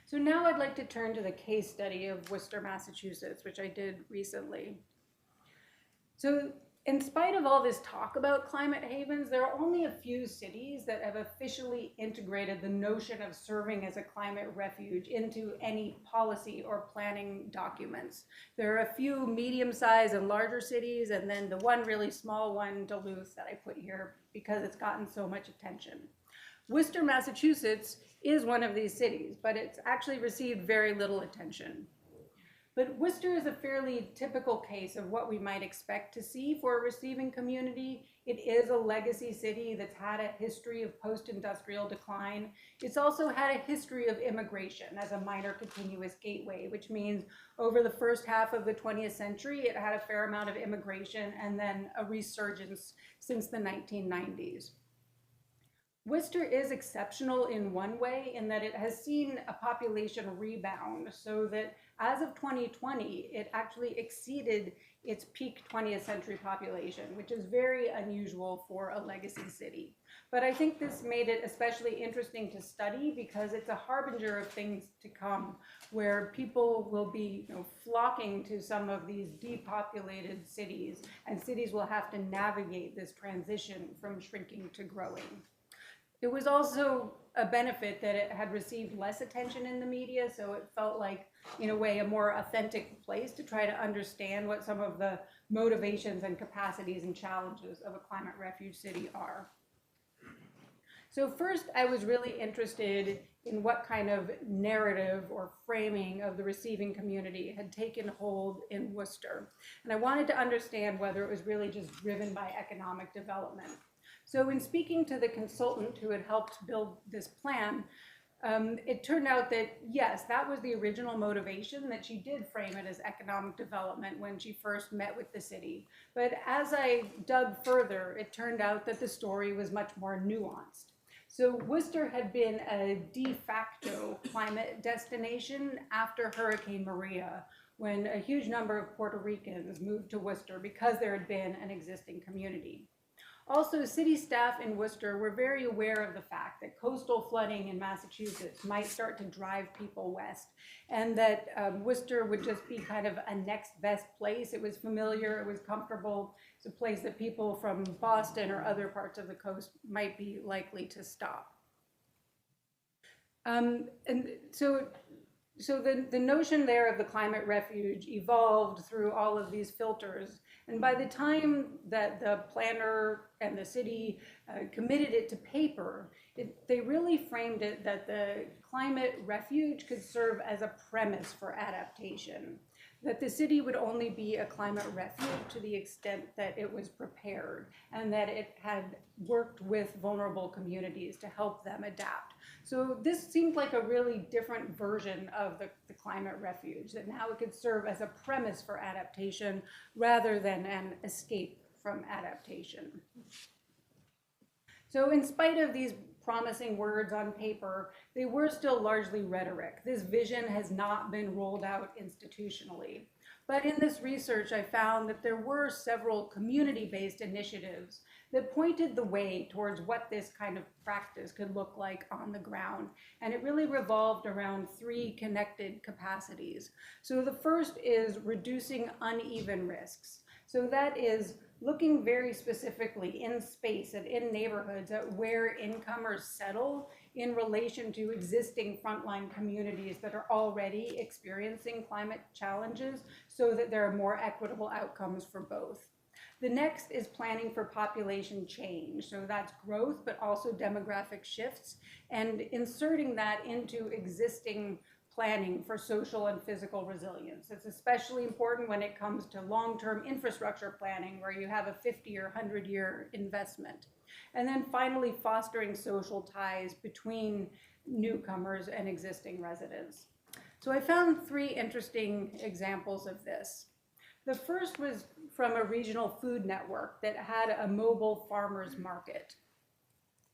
So now I'd like to turn to the case study of Worcester, Massachusetts, which I did recently. So in spite of all this talk about climate havens, there are only a few cities that have officially integrated the notion of serving as a climate refuge into any policy or planning documents. There are a few medium-sized and larger cities, and then the one really small one, Duluth, that I put here because it's gotten so much attention. Worcester, Massachusetts is one of these cities, but it's actually received very little attention. But Worcester is a fairly typical case of what we might expect to see for a receiving community. It is a legacy city that's had a history of post-industrial decline. It's also had a history of immigration as a minor continuous gateway, which means over the first half of the 20th century, it had a fair amount of immigration and then a resurgence since the 1990s. Worcester is exceptional in one way in that it has seen a population rebound, so that as of 2020, it actually exceeded its peak 20th century population, which is very unusual for a legacy city. But I think this made it especially interesting to study because it's a harbinger of things to come, where people will be flocking to some of these depopulated cities, and cities will have to navigate this transition from shrinking to growing. It was also a benefit that it had received less attention in the media, so it felt like, in a way, a more authentic place to try to understand what some of the motivations and capacities and challenges of a climate refuge city are. So first, I was really interested in what kind of narrative or framing of the receiving community had taken hold in Worcester. And I wanted to understand whether it was really just driven by economic development. So in speaking to the consultant who had helped build this plan, it turned out that, yes, that was the original motivation, that she did frame it as economic development when she first met with the city. But as I dug further, it turned out that the story was much more nuanced. So Worcester had been a de facto climate destination after Hurricane Maria, when a huge number of Puerto Ricans moved to Worcester because there had been an existing community. Also, city staff in Worcester were very aware of the fact that coastal flooding in Massachusetts might start to drive people west, and that Worcester would just be kind of a next best place. It was familiar, it was comfortable. It's a place that people from Boston or other parts of the coast might be likely to stop. And so the notion there of the climate refuge evolved through all of these filters. And by the time that the planner and the city committed it to paper, they really framed it that the climate refuge could serve as a premise for adaptation, that the city would only be a climate refuge to the extent that it was prepared and that it had worked with vulnerable communities to help them adapt. So this seemed like a really different version of the climate refuge, that now it could serve as a premise for adaptation rather than an escape from adaptation. So in spite of these promising words on paper, they were still largely rhetoric. This vision has not been rolled out institutionally. But in this research, I found that there were several community-based initiatives that pointed the way towards what this kind of practice could look like on the ground. And it really revolved around three connected capacities. So the first is reducing uneven risks. So that is looking very specifically in space and in neighborhoods at where incomers settle in relation to existing frontline communities that are already experiencing climate challenges, so that there are more equitable outcomes for both. The next is planning for population change. So that's growth, but also demographic shifts, and inserting that into existing planning for social and physical resilience. It's especially important when it comes to long-term infrastructure planning, where you have a 50 or 100-year investment. And then finally, fostering social ties between newcomers and existing residents. So I found three interesting examples of this. The first was from a regional food network that had a mobile farmers market.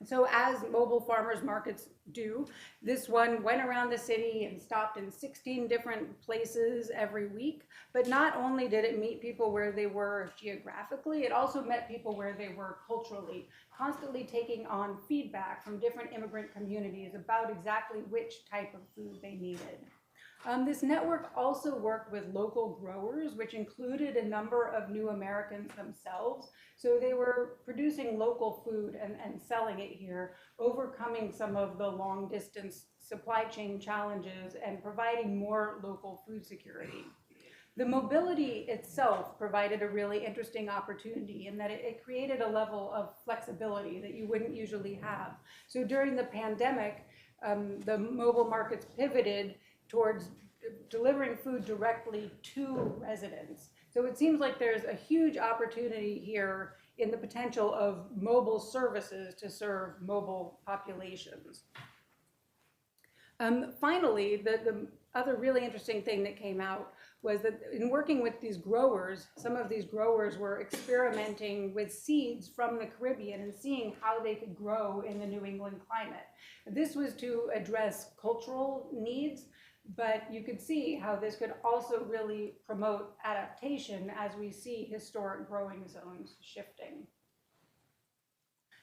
So as mobile farmers markets do, this one went around the city and stopped in 16 different places every week. But not only did it meet people where they were geographically, it also met people where they were culturally, constantly taking on feedback from different immigrant communities about exactly which type of food they needed. This network also worked with local growers, which included a number of new Americans themselves. So they were producing local food and selling it here, overcoming some of the long distance supply chain challenges and providing more local food security. The mobility itself provided a really interesting opportunity in that it created a level of flexibility that you wouldn't usually have. So during the pandemic, the mobile markets pivoted towards delivering food directly to residents. So it seems like there's a huge opportunity here in the potential of mobile services to serve mobile populations. Finally, the other really interesting thing that came out was that in working with these growers, some of these growers were experimenting with seeds from the Caribbean and seeing how they could grow in the New England climate. This was to address cultural needs, but you could see how this could also really promote adaptation as we see historic growing zones shifting.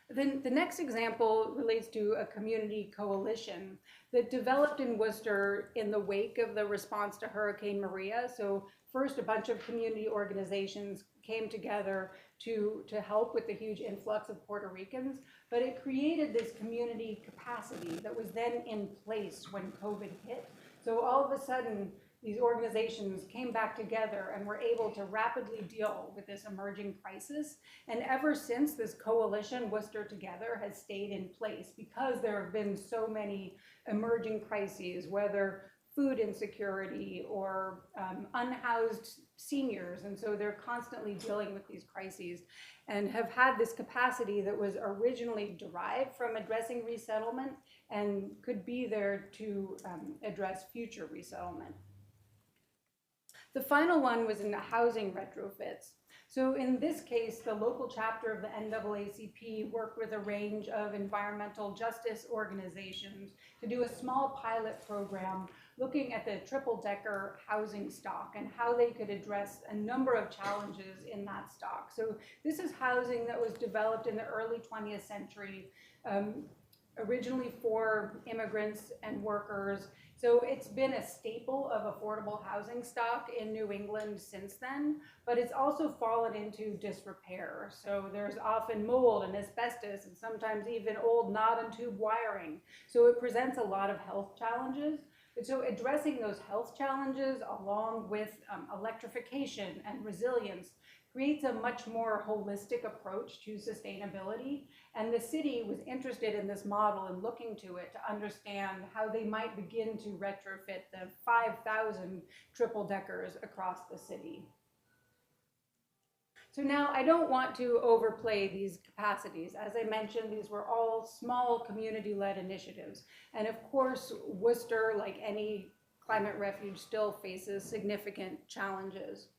Then the next example relates to a community coalition that developed in Worcester in the wake of the response to Hurricane Maria. So first, a bunch of community organizations came together to help with the huge influx of Puerto Ricans, but it created this community capacity that was then in place when COVID hit. So all of a sudden, these organizations came back together and were able to rapidly deal with this emerging crisis. And ever since, this coalition, Worcester Together, has stayed in place because there have been so many emerging crises, whether food insecurity or unhoused seniors. And so they're constantly dealing with these crises and have had this capacity that was originally derived from addressing resettlement and could be there to address future resettlement. The final one was in the housing retrofits. So in this case, the local chapter of the NAACP worked with a range of environmental justice organizations to do a small pilot program looking at the triple-decker housing stock and how they could address a number of challenges in that stock. So this is housing that was developed in the early 20th century, originally for immigrants and workers. So it's been a staple of affordable housing stock in New England since then, but it's also fallen into disrepair. So there's often mold and asbestos and sometimes even old knot and tube wiring. So it presents a lot of health challenges. And so addressing those health challenges along with electrification and resilience creates a much more holistic approach to sustainability. And the city was interested in this model and looking to it to understand how they might begin to retrofit the 5,000 triple deckers across the city. So now I don't want to overplay these capacities. As I mentioned, these were all small community-led initiatives. And of course, Worcester, like any climate refuge, still faces significant challenges.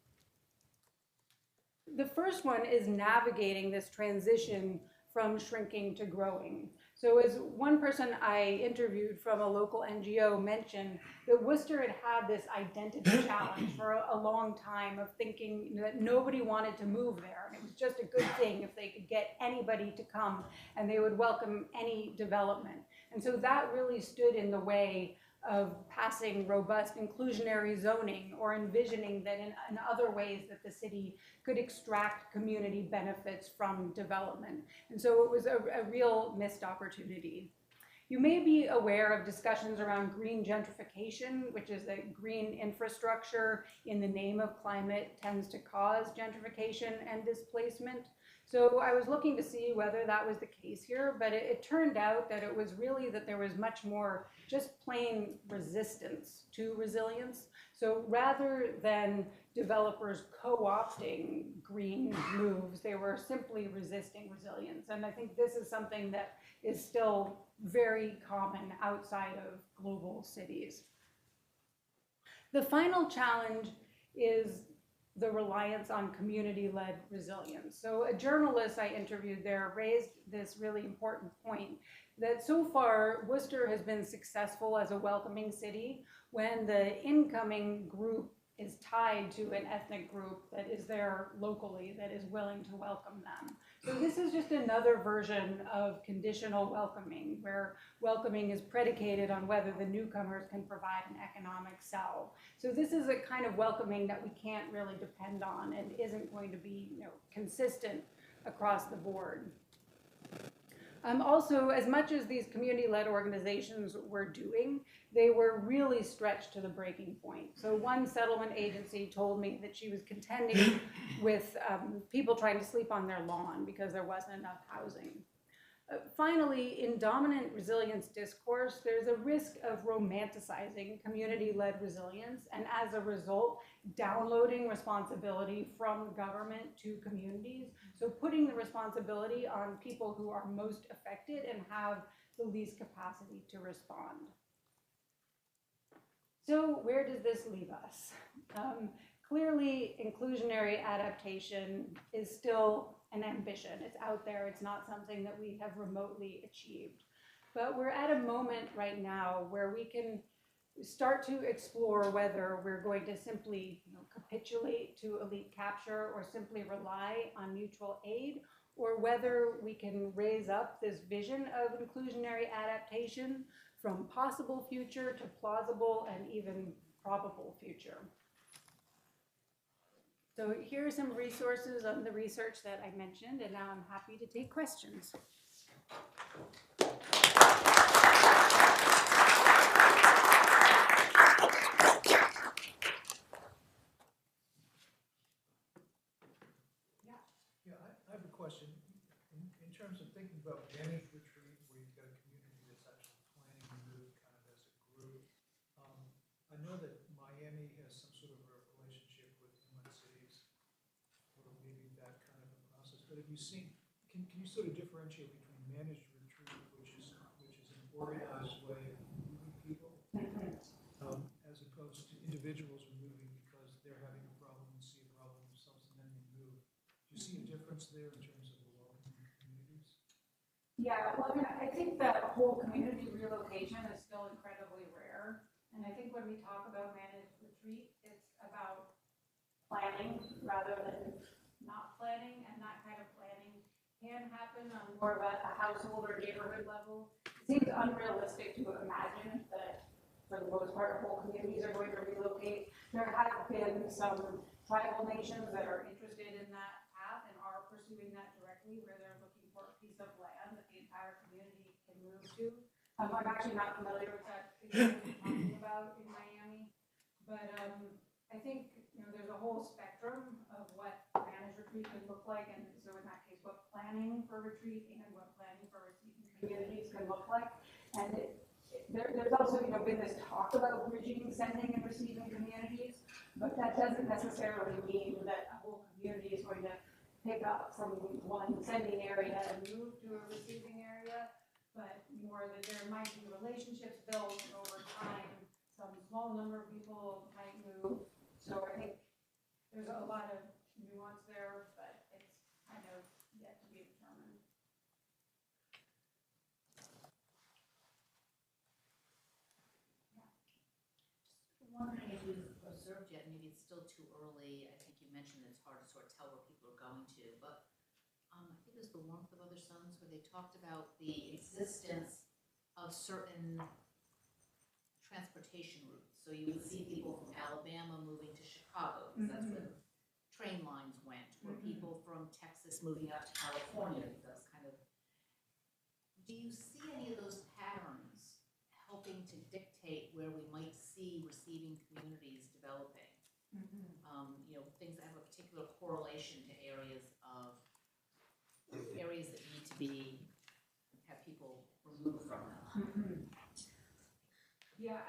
The first one is navigating this transition from shrinking to growing. So as one person I interviewed from a local NGO mentioned, that Worcester had had this identity challenge for a long time of thinking that nobody wanted to move there. And it was just a good thing if they could get anybody to come and they would welcome any development. And so that really stood in the way of passing robust inclusionary zoning or envisioning that in other ways that the city could extract community benefits from development. And so it was a real missed opportunity. You may be aware of discussions around green gentrification, which is that green infrastructure in the name of climate tends to cause gentrification and displacement. So I was looking to see whether that was the case here, but it turned out that it was really that there was much more just plain resistance to resilience. So rather than developers co-opting green moves, they were simply resisting resilience. And I think this is something that is still very common outside of global cities. The final challenge is the reliance on community-led resilience. So a journalist I interviewed there raised this really important point that so far Worcester has been successful as a welcoming city when the incoming group is tied to an ethnic group that is there locally that is willing to welcome them. So this is just another version of conditional welcoming, where welcoming is predicated on whether the newcomers can provide an economic sell. So this is a kind of welcoming that we can't really depend on and isn't going to be, consistent across the board. Also, as much as these community-led organizations were doing, they were really stretched to the breaking point. So one settlement agency told me that she was contending with people trying to sleep on their lawn because there wasn't enough housing. Finally, in dominant resilience discourse, there's a risk of romanticizing community-led resilience, and as a result, downloading responsibility from government to communities. So putting the responsibility on people who are most affected and have the least capacity to respond. So where does this leave us? Clearly, inclusionary adaptation is still an ambition. It's out there. It's not something that we have remotely achieved. But we're at a moment right now where we can start to explore whether we're going to simply capitulate to elite capture or simply rely on mutual aid, or whether we can raise up this vision of inclusionary adaptation from possible future to plausible and even probable future. So here are some resources on the research that I mentioned, and now I'm happy to take questions. I have a question. In terms of thinking about managed retreat, where you've got a community that's actually planning to move kind of as a group, I know that Miami has some sort of a relationship with inland cities, or maybe that kind of a process. But have you seen? Can you sort of differentiate between managed retreat, which is an organized way of moving people, as opposed to individuals moving because they're having a problem and see a problem themselves and then they move? Do you see a difference there in terms of the welcoming communities? Yeah, well, I think that whole community relocation is still incredibly rare. And I think when we talk about managed retreat, it's about planning rather than not planning, and that kind of planning can happen on more of a household or neighborhood level. It seems unrealistic to imagine that, for the most part, whole communities are going to relocate. There have been some tribal nations that are interested in that path and are pursuing that directly, where they're looking for a piece of land that the entire community can move to. I'm actually not familiar with that example you're talking about in Miami, but I think there's a whole spectrum of what managed retreat can look like, and so in that case, what planning for retreat and what planning for receiving communities can look like. And there's also been this talk about bridging sending and receiving communities, but that doesn't necessarily mean that a whole community is going to pick up from one sending area and move to a receiving area, but more that there might be relationships built over time. Some small number of people might move. So I think there's a lot of nuance there, but it's kind of yet to be determined. Wondering if you've observed yet, maybe it's still too early. I think you mentioned it's hard to sort of tell where people are going to, but I think it was The Warmth of Other Suns where they talked about the existence of certain transportation routes. So you would see people from Alabama moving to Chicago, because that's where the train lines went, or people from Texas moving out to California, because that's kind of. Do you see any of those patterns helping to dictate where we might see receiving communities developing? Things that have a particular correlation to areas that need to be have people removed from them. Yeah,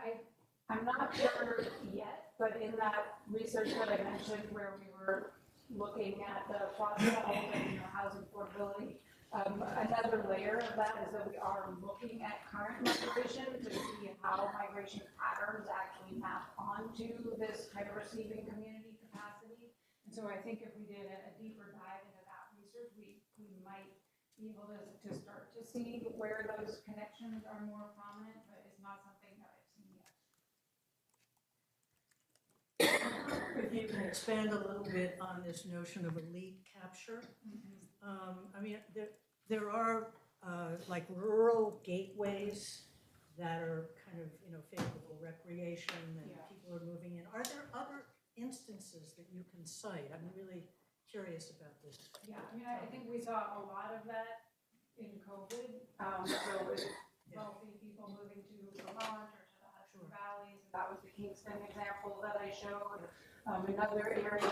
I'm not sure yet, but in that research that I mentioned where we were looking at the foster housing and housing affordability, another layer of that is that we are looking at current migration to see how migration patterns actually map onto this kind of receiving community capacity. And so I think if we did a deeper dive into that research, we might be able to start to see where those connections are more prominent, but it's not something that I've seen yet. If you can expand a little bit on this notion of elite capture. I mean, there are like rural gateways that are kind of favorable recreation and people are moving in. Are there other instances that you can cite? I'm really curious about this. Yeah, I mean, I think we saw a lot of that in COVID. So with wealthy people moving to Vermont or to the Hudson Valleys, and that was the Kingston example that I showed. Another area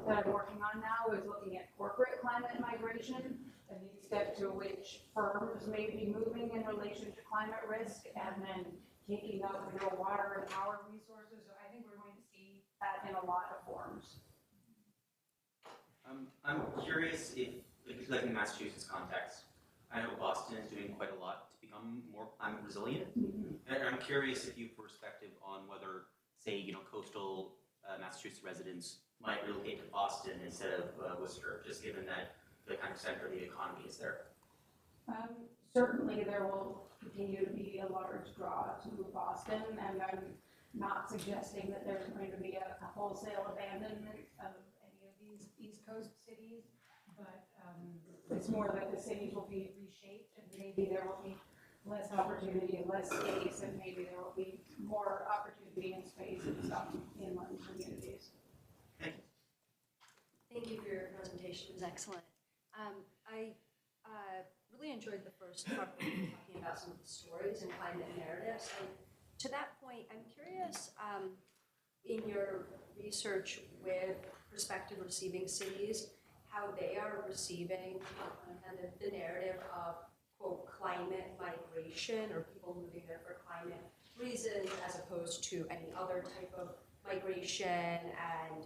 that I'm working on now is looking at corporate climate migration and the extent to which firms may be moving in relation to climate risk and then taking up water and power resources. So I think we're going to see that in a lot of forms. I'm curious if like in Massachusetts context, I know Boston is doing quite a lot to become more climate resilient. And I'm curious if you have perspective on whether, say, coastal Massachusetts residents might relocate to Boston instead of Worcester, just given that the kind of center of the economy is there. Certainly there will continue to be a large draw to Boston, and I'm not suggesting that there's going to be a wholesale abandonment of any of these East Coast cities, but it's more that the cities will be reshaped and maybe there will be less opportunity and less space, and maybe there will be more opportunity and space in some inland communities. Thank you for your presentation. It was excellent. I really enjoyed the first part where you were talking about some of the stories and climate narratives. And to that point, I'm curious, in your research with prospective receiving cities, how they are receiving kind of the narrative of, quote, climate migration or people moving there for climate reasons as opposed to any other type of migration, and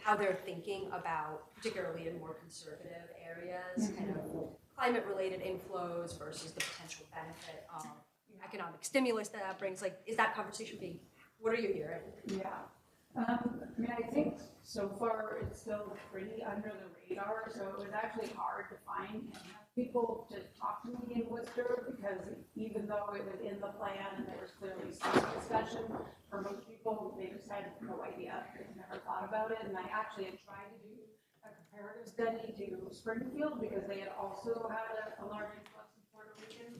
how they're thinking about, particularly in more conservative areas, kind of climate-related inflows versus the potential benefit of economic stimulus that brings. Like, is that conversation being? What are you hearing? Yeah. I think so far it's still pretty under the radar, so it was actually hard to find enough people to talk to me in Worcester, because even though it was in the plan and there was clearly some discussion, for most people, they just had no idea, they've never thought about it. And I actually had tried to do a comparative study to Springfield, because they had also had a large influx of Puerto Ricans.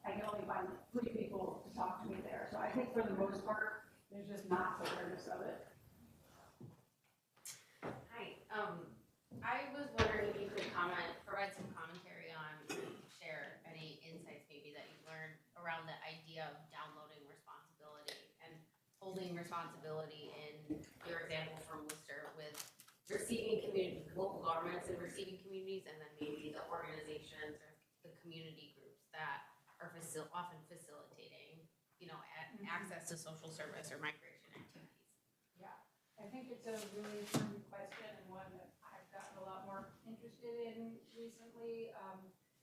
I could only find 3 people to talk to me there. So I think for the most part, there's just not awareness of it. Hi. I was wondering if you could provide some commentary on, share any insights maybe that you've learned around the idea of downloading responsibility and holding responsibility in your example from Worcester with receiving community, local governments and receiving communities, and then maybe the organizations or the community groups that are often facilitating, access to social service or migration activities. Yeah, I think it's a really important question, and one that I've gotten a lot more interested in recently,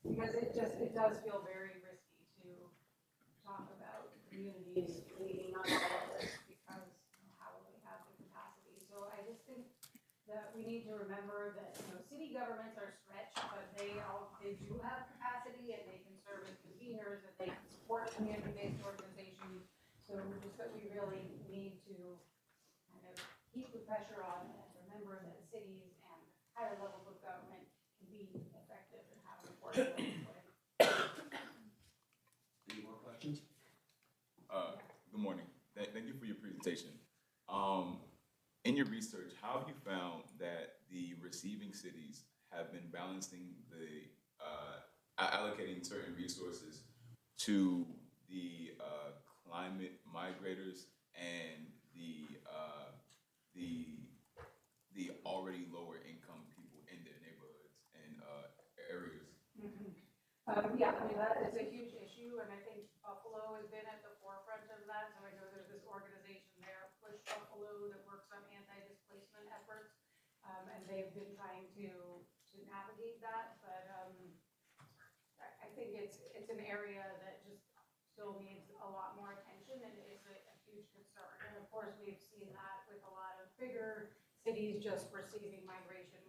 because it does feel very risky to talk about communities leading on all of this, because how will they have the capacity? So I just think that we need to remember that city governments are stretched, but they do have capacity, and they can serve as conveners, and they can support community-based organizations. So just that we really need to kind of keep the pressure on and remember that cities and higher levels of government can be effective and have an important role to play. Any more questions? Good morning. Thank you for your presentation. In your research, how have you found that the receiving cities have been balancing the allocating certain resources to the climate migrators and the already lower income people in their neighborhoods and areas? Yeah, that is a huge issue, and I think Buffalo has been at the forefront of that. So I know there's this organization there, Push Buffalo, that works on anti-displacement efforts, and they've been trying to navigate that. But I think it's an area that just still needs a lot more attention, and is a huge concern. And of course, we've seen that with a lot of bigger cities just receiving migration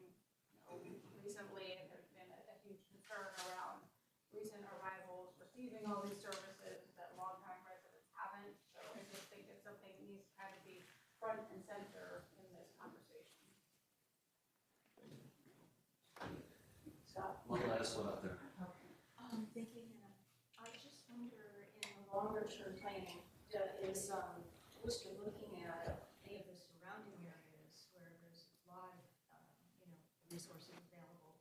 recently, and there's been a huge concern around recent arrivals receiving all these services that longtime residents haven't. So I just think it's something that needs to kind of be front and center in this conversation. So, One last one out there. Thank you, Hannah. I just wonder, in the longer term planning, is Worcester looking at any of the surrounding areas where there's a lot of, resources available,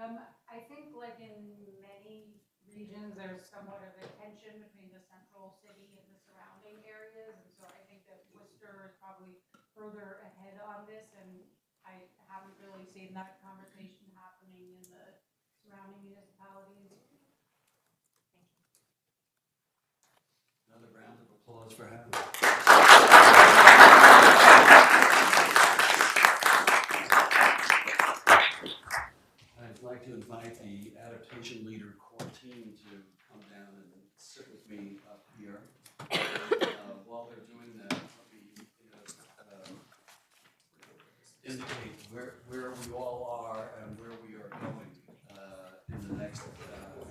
I think like in many regions, there's somewhat of a tension between the central city and the surrounding areas. And so I think that Worcester is probably further ahead on this, and I haven't really seen that conversation happening in the surrounding municipalities. Another round of applause for Hannah. I'd like to invite the adaptation leader core team to come down and sit with me up here. While they're doing that, let me indicate where we all are and where we are going in the next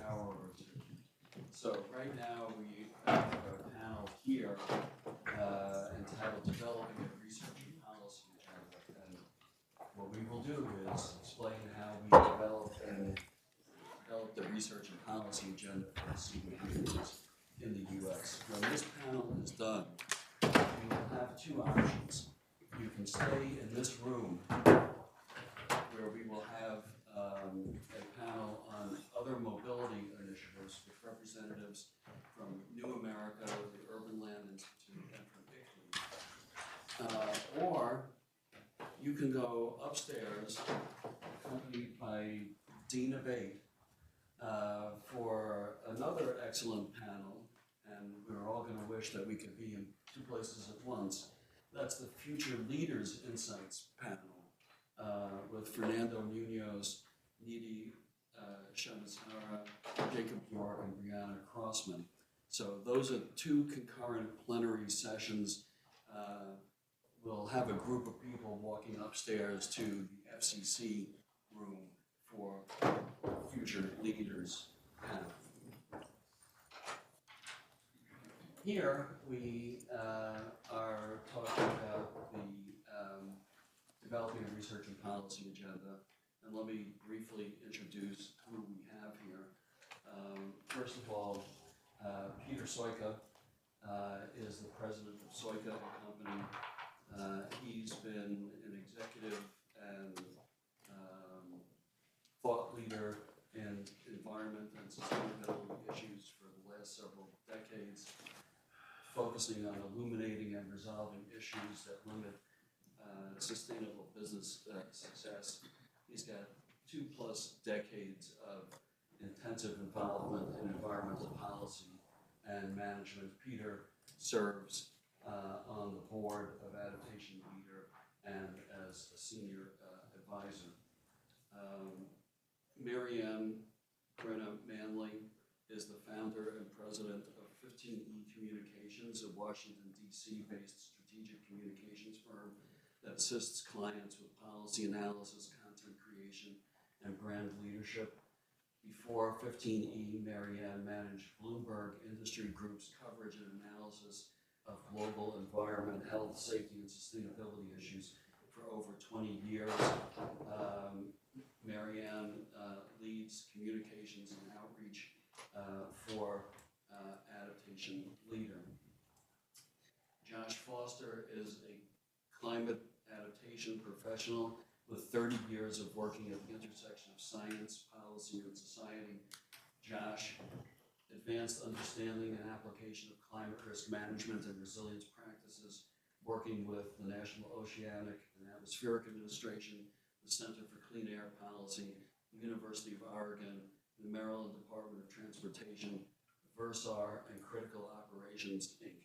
hour or two. So right now we have a panel here entitled Developing a Research and Policy Agenda. And what we will do is explain how we develop the research and policy agenda for the senior leaders in the U.S. When this panel is done, you will have two options. You can stay in this room where we will have a panel on other mobility initiatives with representatives from New America, the Urban Land Institute, and from ICLEI. Or you can go upstairs, accompanied by Dean Abate, for another excellent panel, and we're all going to wish that we could be in two places at once. That's the Future Leaders Insights panel with Fernando Munoz, Nidhi Shamasara, Jacob York, and Brianna Crossman. So those are two concurrent plenary sessions. We'll have a group of people walking upstairs to the FCC room for Future Leaders panel. Here we are talking about the developing a research and policy agenda, and let me briefly introduce who we have here. First of all, Peter Soika is the president of Soika & Company. He's been an executive and thought leader in environment and sustainability issues for the last several decades, focusing on illuminating and resolving issues that limit sustainable business success. He's got 2+ decades of intensive involvement in environmental policy and management. Peter serves on the board of Adaptation Leader and as a senior advisor. Marianne Brenna Manley is the founder and president of 15E Communications, a Washington, D.C. based strategic communications firm that assists clients with policy analysis, content creation, and brand leadership. Before 15E, Marianne managed Bloomberg Industry Group's coverage and analysis of global environment, health, safety, and sustainability issues for over 20 years. Marianne leads communications and outreach for Adaptation Leader. Josh Foster is a climate adaptation professional with 30 years of working at the intersection of science, policy, and society. Josh advanced understanding and application of climate risk management and resilience practices, working with the National Oceanic and Atmospheric Administration, the Center for Clean Air Policy, the University of Oregon, the Maryland Department of Transportation, Versar, and Critical Operations, Inc.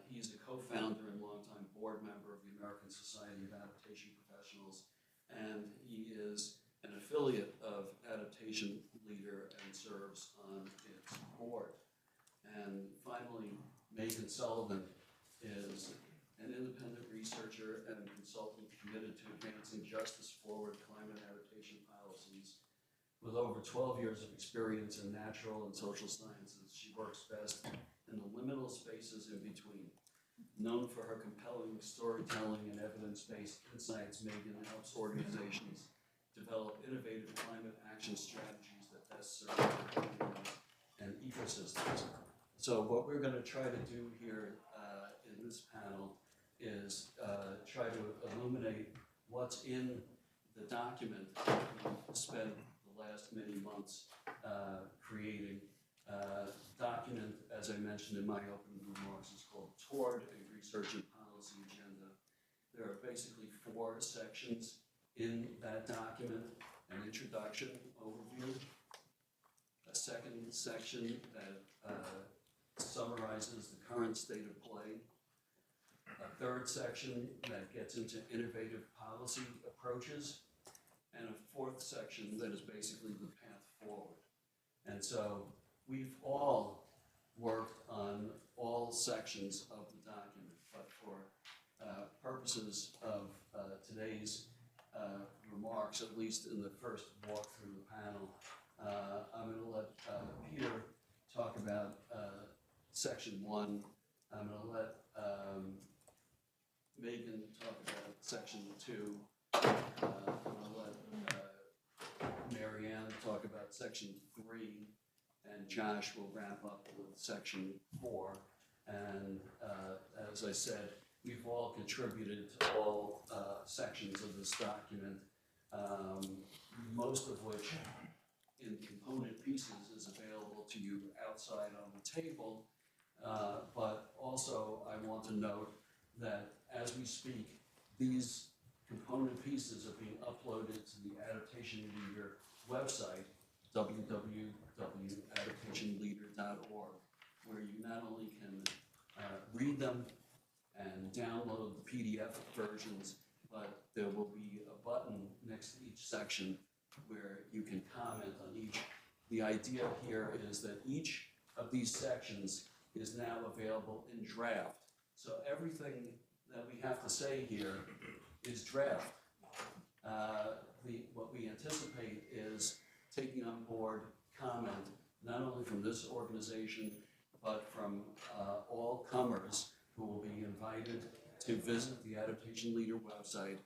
He's a co-founder and longtime board member of the American Society of Adaptation Professionals, and he is an affiliate of Adaptation Leader and serves on its board. And finally, Megan Sullivan is an independent researcher and consultant committed to advancing justice-forward climate adaptation policies. With over 12 years of experience in natural and social sciences, she works best in the liminal spaces in between. Known for her compelling storytelling and evidence-based insights, Megan helps organizations develop innovative climate action strategies that best serve communities and ecosystems. So what we're going to try to do here in this panel is try to illuminate what's in the document that we spent the the last many months creating. Document, as I mentioned in my opening remarks, is called Toward a Research and Policy Agenda. There are basically 4 sections in that document: an introduction, overview, a second section that summarizes the current state of play, a third section that gets into innovative policy approaches, and a 4th section that is basically the path forward. And so we've all worked on all sections of the document, but for purposes of today's remarks, at least in the first walk through the panel, I'm going to let Peter talk about section 1. I'm going to let Megan talk about section 2. I'm going to let Marianne talk about section 3. And Josh will wrap up with section 4. And as I said, we've all contributed to all sections of this document, most of which in component pieces is available to you outside on the table. But also I want to note that as we speak, these component pieces are being uploaded to the Adaptation Leader website, www.adaptationleader.org, where you not only can read them and download the PDF versions, but there will be a button next to each section where you can comment on each. The idea here is that each of these sections is now available in draft. So everything that we have to say here is draft. What we anticipate is taking on board comment, not only from this organization, but from all comers who will be invited to visit the Adaptation Leader website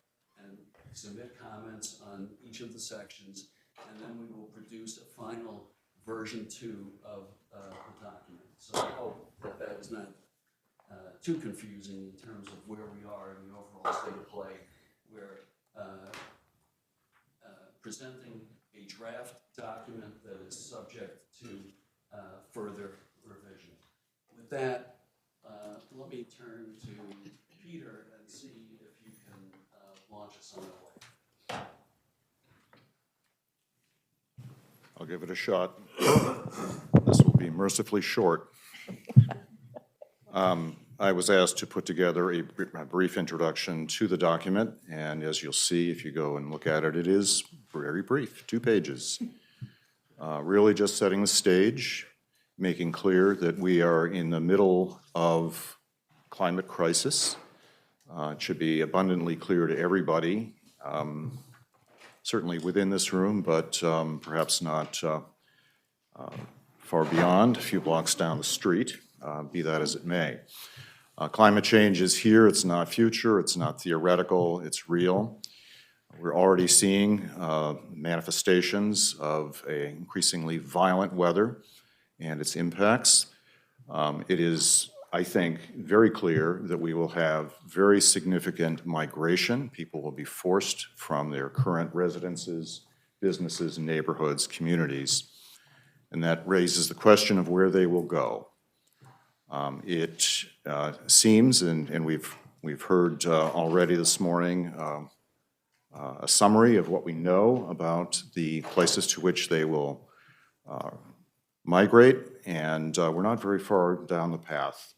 and submit comments on each of the sections, and then we will produce a final version 2 of the document. So I hope that that is not too confusing in terms of where we are in the overall state of play. We're presenting a draft document that is subject to further revision. With that, let me turn to Peter and see if you can launch us on our way. I'll give it a shot. This will be mercifully short. I was asked to put together a brief introduction to the document, and as you'll see, if you go and look at it, it is very brief, 2 pages. Really just setting the stage, making clear that we are in the middle of climate crisis. It should be abundantly clear to everybody, certainly within this room, but perhaps not far beyond, a few blocks down the street, be that as it may. Climate change is here. It's not future. It's not theoretical. It's real. We're already seeing manifestations of an increasingly violent weather and its impacts. It is, I think, very clear that we will have very significant migration. People will be forced from their current residences, businesses, neighborhoods, communities, and that raises the question of where they will go. It seems, and we've heard already this morning, a summary of what we know about the places to which they will migrate, and we're not very far down the path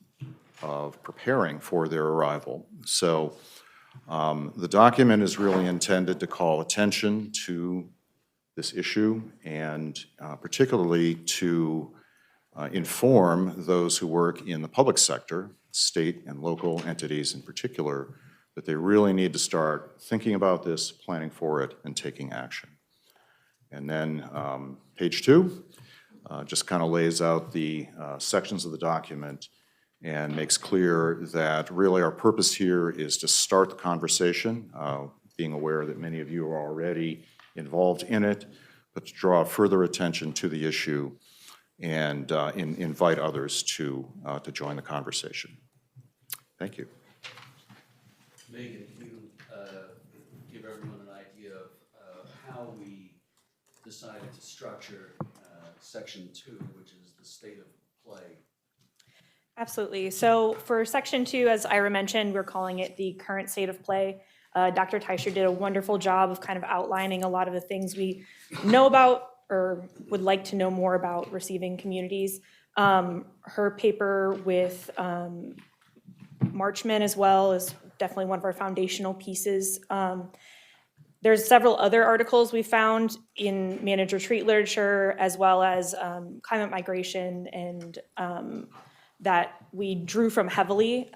of preparing for their arrival. So the document is really intended to call attention to this issue and particularly to inform those who work in the public sector, state and local entities in particular, that they really need to start thinking about this, planning for it, and taking action. And then page 2 just kind of lays out the sections of the document and makes clear that really our purpose here is to start the conversation, being aware that many of you are already involved in it, but to draw further attention to the issue and invite others to join the conversation. Thank you. Megan, can you give everyone an idea of how we decided to structure section 2, which is the state of play. Absolutely. So for section 2, as Ira mentioned, we're calling it the current state of play. Dr. Teicher did a wonderful job of kind of outlining a lot of the things we know about or would like to know more about receiving communities. Her paper with Marchman as well is definitely one of our foundational pieces. There's several other articles we found in managed retreat literature, as well as climate migration, and that we drew from heavily.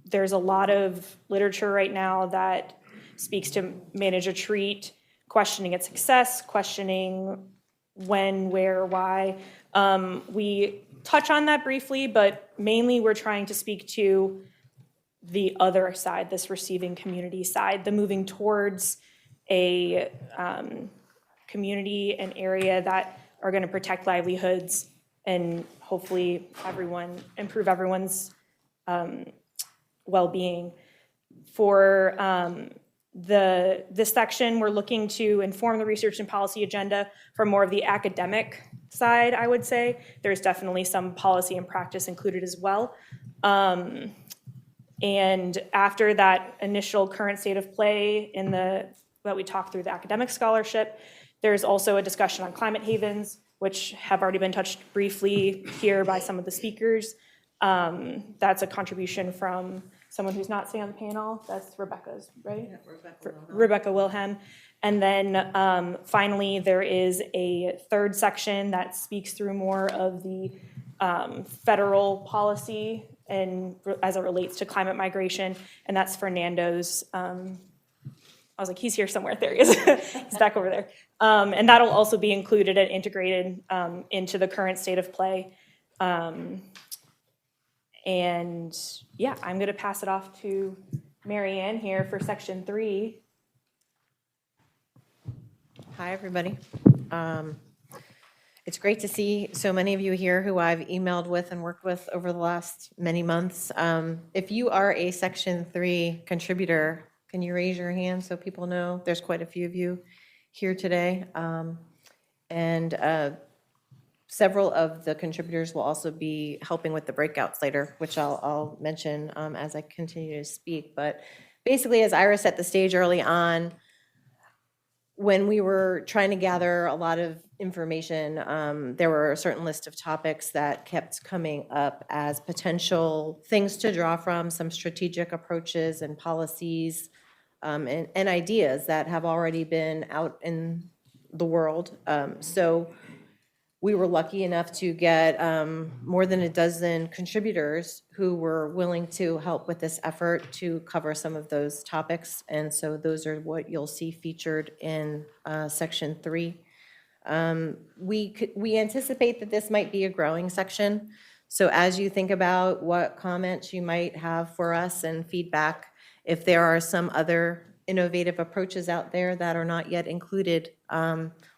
There's a lot of literature right now that speaks to managed retreat, questioning its success, questioning when, where, why. We touch on that briefly, but mainly we're trying to speak to the other side, this receiving community side, the moving towards a community, an area that are going to protect livelihoods and hopefully improve everyone's well-being. For this section, we're looking to inform the research and policy agenda from more of the academic side, I would say. There's definitely some policy and practice included as well. And after that initial current state of play that we talked through the academic scholarship, there's also a discussion on climate havens, which have already been touched briefly here by some of the speakers. That's a contribution from someone who's not sitting on the panel. That's Rebecca's, right? Yeah, Rebecca Wilhelm. And then finally, there is a third section that speaks through more of the federal policy and as it relates to climate migration, and that's Fernando's. I was like, he's here somewhere. There he is. He's back over there. And that'll also be included and integrated into the current state of play. And yeah, I'm going to pass it off to Mary Ann here for section 3. Hi, everybody. It's great to see so many of you here who I've emailed with and worked with over the last many months. If you are a Section 3 contributor, can you raise your hand so people know? There's quite a few of you here today. Several of the contributors will also be helping with the breakouts later, which I'll mention as I continue to speak. But basically, as Ira set the stage early on, when we were trying to gather a lot of information, there were a certain list of topics that kept coming up as potential things to draw from, some strategic approaches and policies and ideas that have already been out in the world. So we were lucky enough to get more than a dozen contributors who were willing to help with this effort to cover some of those topics. And so those are what you'll see featured in section 3. We anticipate that this might be a growing section. So as you think about what comments you might have for us and feedback, if there are some other innovative approaches out there that are not yet included,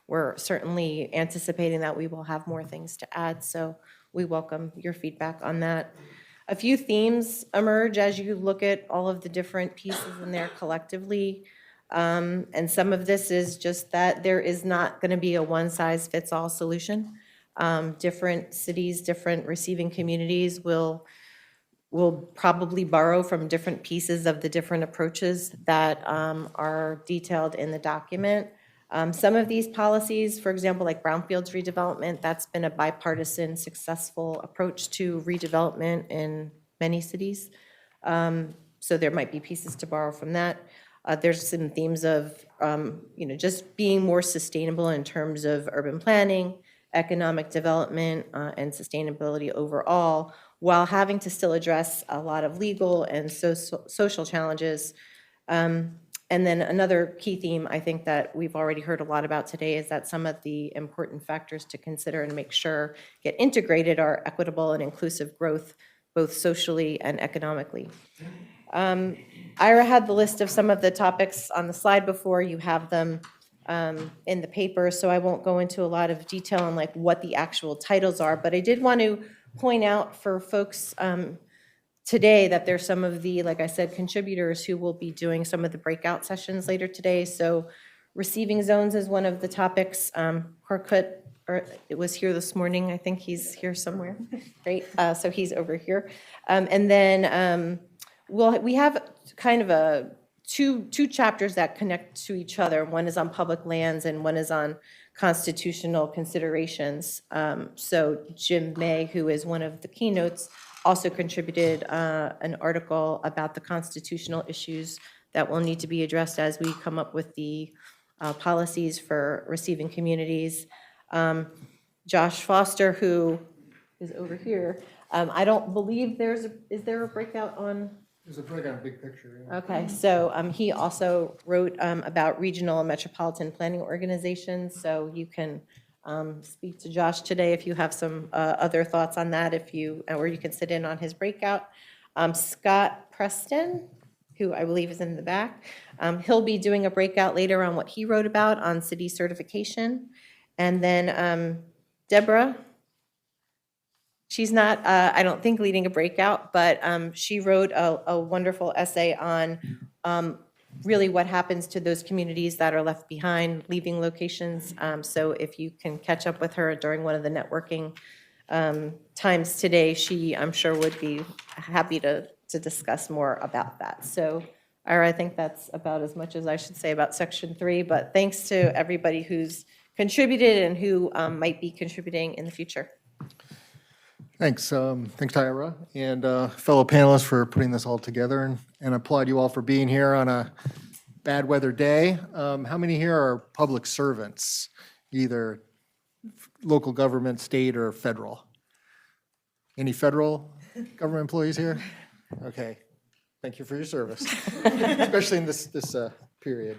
we're certainly anticipating that we will have more things to add, so we welcome your feedback on that. A few themes emerge as you look at all of the different pieces in there collectively, and some of this is just that there is not going to be a one-size-fits-all solution. Different cities, different receiving communities will probably borrow from different pieces of the different approaches that are detailed in the document. Some of these policies, for example, like brownfields redevelopment, that's been a bipartisan successful approach to redevelopment in many cities. So there might be pieces to borrow from that. There's some themes of, just being more sustainable in terms of urban planning, economic development, and sustainability overall, while having to still address a lot of legal and social challenges. And then another key theme I think that we've already heard a lot about today is that some of the important factors to consider and make sure get integrated are equitable and inclusive growth, both socially and economically. Ira had the list of some of the topics on the slide before. You have them in the paper, so I won't go into a lot of detail on like what the actual titles are, but I did want to point out for folks today that there's some of the, like I said, contributors who will be doing some of the breakout sessions later today. So Receiving zones is one of the topics. Harkut, or it was here this morning. I think he's here somewhere. Great. So he's over here. And then we have kind of two chapters that connect to each other. One is on public lands and one is on constitutional considerations. So Jim May, who is one of the keynotes, also contributed an article about the constitutional issues that will need to be addressed as we come up with the policies for receiving communities. Josh Foster, who is over here, I don't believe is there a breakout on? There's a breakout, big picture. Yeah. Okay, so he also wrote about regional and metropolitan planning organizations, so you can speak to Josh today if you have some other thoughts on that, or you can sit in on his breakout. Scott Preston, who I believe is in the back, he'll be doing a breakout later on what he wrote about on city certification. And then Deborah, she's not, I don't think, leading a breakout, but she wrote a wonderful essay on really what happens to those communities that are left behind, leaving locations. So if you can catch up with her during one of the networking times today, she, I'm sure, would be happy to discuss more about that. So Ira, I think that's about as much as I should say about Section 3, but thanks to everybody who's contributed and who might be contributing in the future. Thanks. Thanks, Tyra, and fellow panelists for putting this all together, and applaud you all for being here on a bad weather day. How many here are public servants, either local government, state, or federal? Any federal government employees here? Okay. Thank you for your service, especially in this period.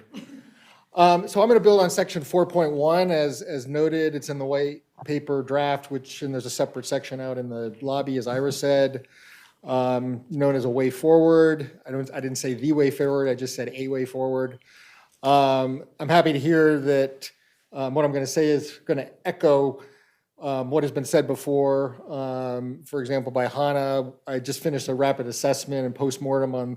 So I'm going to build on section 4.1 as noted. It's in the white paper draft, and there's a separate section out in the lobby, as Ira said, known as a way forward. I didn't say the way forward. I just said a way forward. I'm happy to hear that what I'm going to say is going to echo what has been said before. For example, by Hannah, I just finished a rapid assessment and postmortem on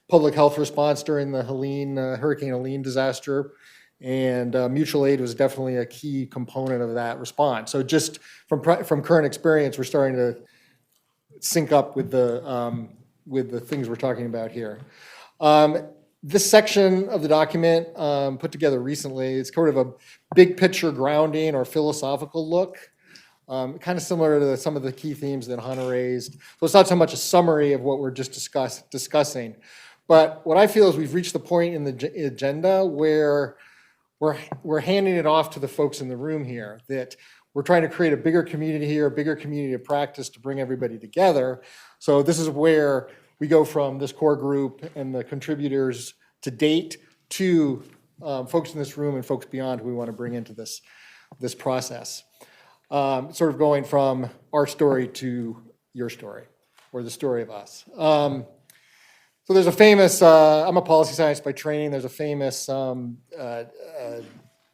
public health response during the Hurricane Helene disaster. And mutual aid was definitely a key component of that response. So just from current experience, we're starting to sync up with the things we're talking about here. This section of the document put together recently, it's sort of a big picture grounding or philosophical look, kind of similar to some of the key themes that Hannah raised. So it's not so much a summary of what we're just discussing, but what I feel is we've reached the point in the agenda where we're handing it off to the folks in the room here, that we're trying to create a bigger community here, a bigger community of practice to bring everybody together. So this is where we go from this core group and the contributors to date to folks in this room and folks beyond who we want to bring into this process. Sort of going from our story to your story, or the story of us. So there's a famous, I'm a policy scientist by training, there's a famous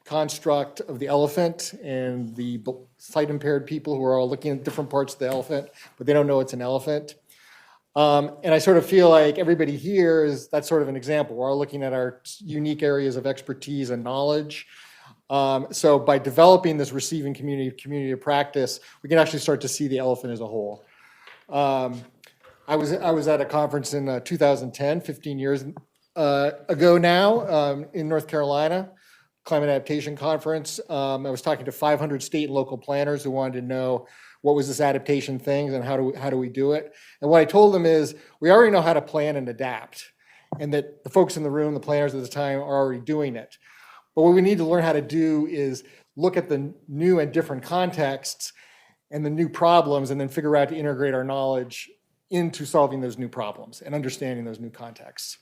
construct of the elephant and the sight impaired people who are all looking at different parts of the elephant, but they don't know it's an elephant. And I sort of feel like everybody here that's sort of an example. We're all looking at our unique areas of expertise and knowledge. So by developing this receiving community of practice, we can actually start to see the elephant as a whole. I was at a conference in 2010, 15 years ago now, in North Carolina, climate adaptation conference. I was talking to 500 state and local planners who wanted to know what was this adaptation thing and how do we do it. And what I told them is we already know how to plan and adapt, and that the folks in the room, the planners at the time, are already doing it. But what we need to learn how to do is look at the new and different contexts and the new problems, and then figure out to integrate our knowledge into solving those new problems and understanding those new contexts.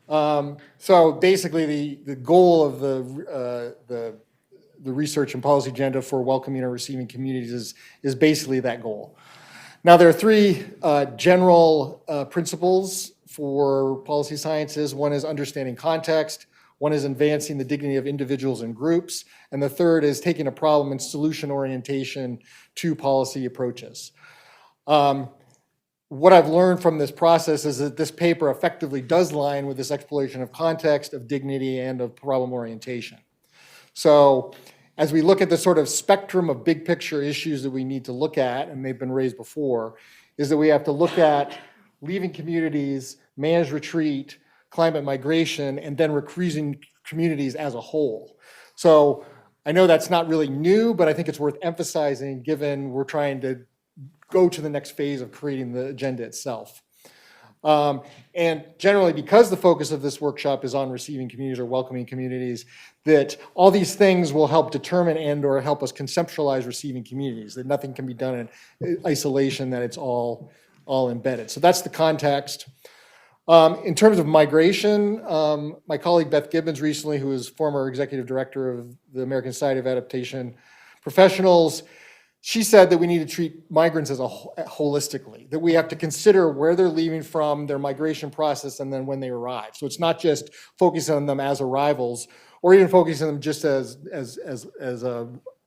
So basically, the goal of the research and policy agenda for welcoming and receiving communities is basically that goal. Now, there are three general principles for policy sciences. One is understanding context. One is advancing the dignity of individuals and groups. And the third is taking a problem and solution orientation to policy approaches. what I've learned from this process is that this paper effectively does line with this exploration of context, of dignity, and of problem orientation. So as we look at the sort of spectrum of big picture issues that we need to look at, and they've been raised before, is that we have to look at leaving communities, managed retreat, climate migration, and then recruiting communities as a whole. So I know that's not really new, but I think it's worth emphasizing given we're trying to go to the next phase of creating the agenda itself. And generally, because the focus of this workshop is on receiving communities or welcoming communities, that all these things will help determine and or help us conceptualize receiving communities, that nothing can be done in isolation, that it's all embedded. So that's the context. In terms of migration, my colleague Beth Gibbons recently, who is former executive director of the American Society of Adaptation Professionals, she said that we need to treat migrants as holistically, that we have to consider where they're leaving from, their migration process, and then when they arrive. So it's not just focusing on them as arrivals, or even focusing on them just as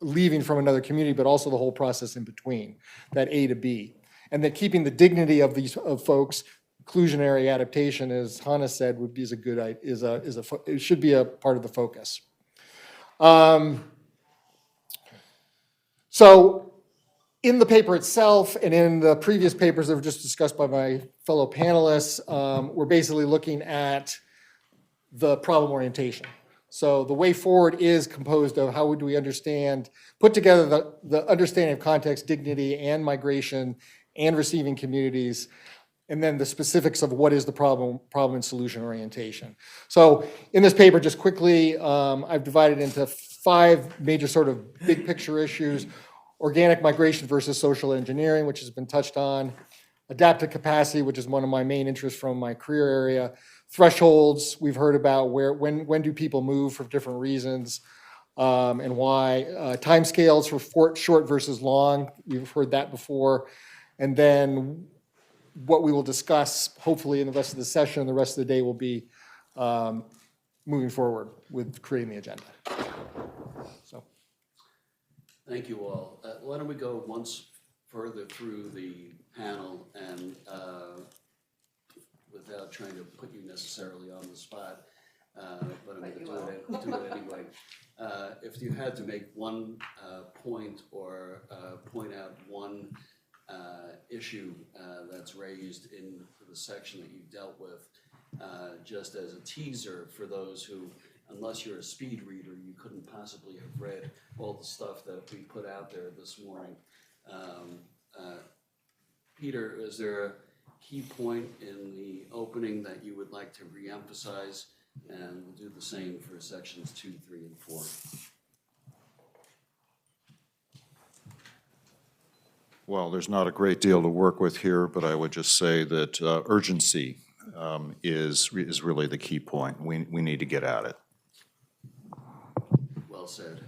leaving from another community, but also the whole process in between, that A to B. And that keeping the dignity of these folks, inclusionary adaptation, as Hannah said, it should be a part of the focus. So in the paper itself and in the previous papers that were just discussed by my fellow panelists, we're basically looking at the problem orientation. So the way forward is composed of how would we put together the understanding of context, dignity, and migration, and receiving communities, and then the specifics of what is the problem and solution orientation. So in this paper, just quickly, I've divided into 5 major sort of big picture issues: organic migration versus social engineering, which has been touched on; adaptive capacity, which is one of my main interests from my career area; thresholds, we've heard about when do people move for different reasons, and why; timescales for short versus long, we've heard that before; and then what we will discuss, hopefully in the rest of the session and the rest of the day, will be moving forward with creating the agenda. So. Thank you all. Why don't we go once further through the panel and without trying to put you necessarily on the spot, but I'm going to do it anyway. If you had to make one point or point out one issue that's raised in the section that you've dealt with, just as a teaser for those who, unless you're a speed reader, you couldn't possibly have read all the stuff that we put out there this morning. Peter, is there a key point in the opening that you would like to reemphasize? And we'll do the same for sections 2, 3, and 4. Well, there's not a great deal to work with here, but I would just say that urgency is really the key point. We need to get at it. Well said.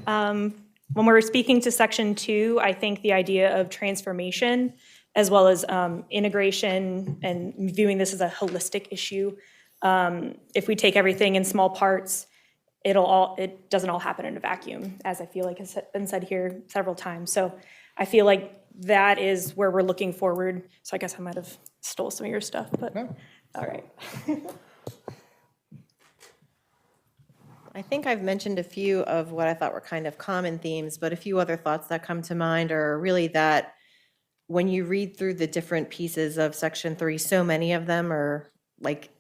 When we're speaking to section 2, I think the idea of transformation as well as integration and viewing this as a holistic issue. If we take everything in small parts, it doesn't all happen in a vacuum, as I feel like has been said here several times. So I feel like that is where we're looking forward. So I guess I might have stole some of your stuff, but no. All right. I think I've mentioned a few of what I thought were kind of common themes, but a few other thoughts that come to mind are really that when you read through the different pieces of section 3, so many of them are like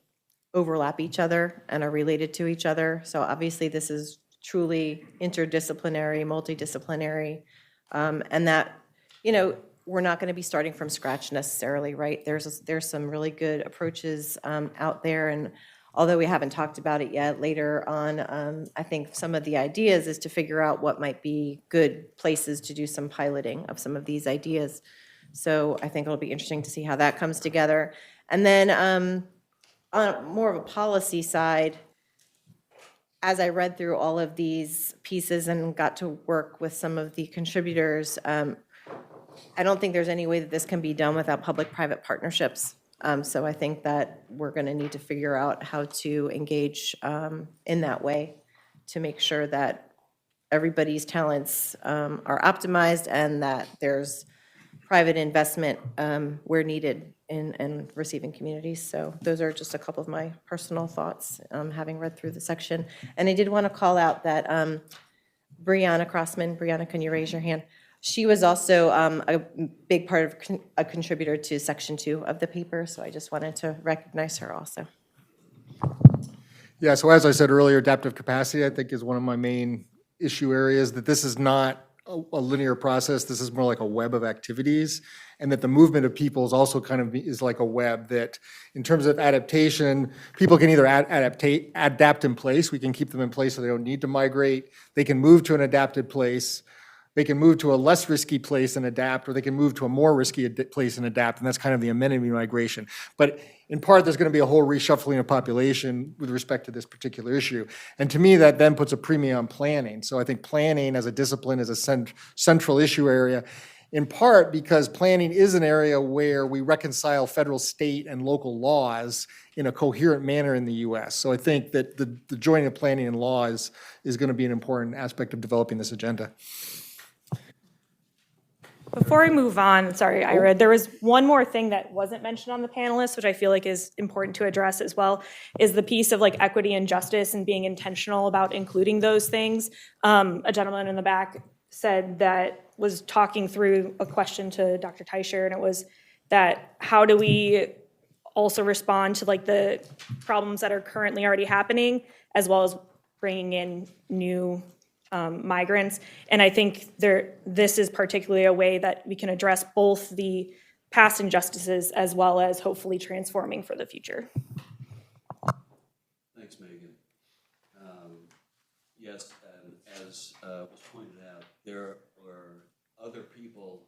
overlap each other and are related to each other. So obviously this is truly interdisciplinary, multidisciplinary, and that, we're not going to be starting from scratch necessarily, right? There's some really good approaches out there, and although we haven't talked about it yet, later on, I think some of the ideas is to figure out what might be good places to do some piloting of some of these ideas. So I think it'll be interesting to see how that comes together. And then on more of a policy side, as I read through all of these pieces and got to work with some of the contributors, I don't think there's any way that this can be done without public-private partnerships. So I think that we're going to need to figure out how to engage in that way to make sure that everybody's talents are optimized and that there's private investment where needed in receiving communities. So those are just a couple of my personal thoughts, having read through the section. And I did want to call out that Brianna Crossman, Brianna, can you raise your hand? She was also a big part of a contributor to section 2 of the paper, so I just wanted to recognize her also. Yeah, so as I said earlier, adaptive capacity, I think, is one of my main issue areas, that this is not a linear process. This is more like a web of activities, and that the movement of people is also kind of is like a web, that in terms of adaptation, people can either adapt in place. We can keep them in place so they don't need to migrate. They can move to an adapted place. They can move to a less risky place and adapt, or they can move to a more risky place and adapt, and that's kind of the amenity migration. But in part, there's going to be a whole reshuffling of population with respect to this particular issue. And to me, that then puts a premium on planning. So I think planning as a discipline is a central issue area, in part because planning is an area where we reconcile federal, state, and local laws in a coherent manner in the US. So I think that the joining of planning and law is going to be an important aspect of developing this agenda. Before I move on, sorry, Ira, there was one more thing that wasn't mentioned on the panelists, which I feel like is important to address as well, is the piece of like equity and justice and being intentional about including those things. A gentleman in the back said that, was talking through a question to Dr. Teicher, and it was that how do we also respond to like the problems that are currently already happening, as well as bringing in new migrants. And I think this is particularly a way that we can address both the past injustices as well as hopefully transforming for the future. Thanks, Megan. Yes, and as was pointed out, there were other people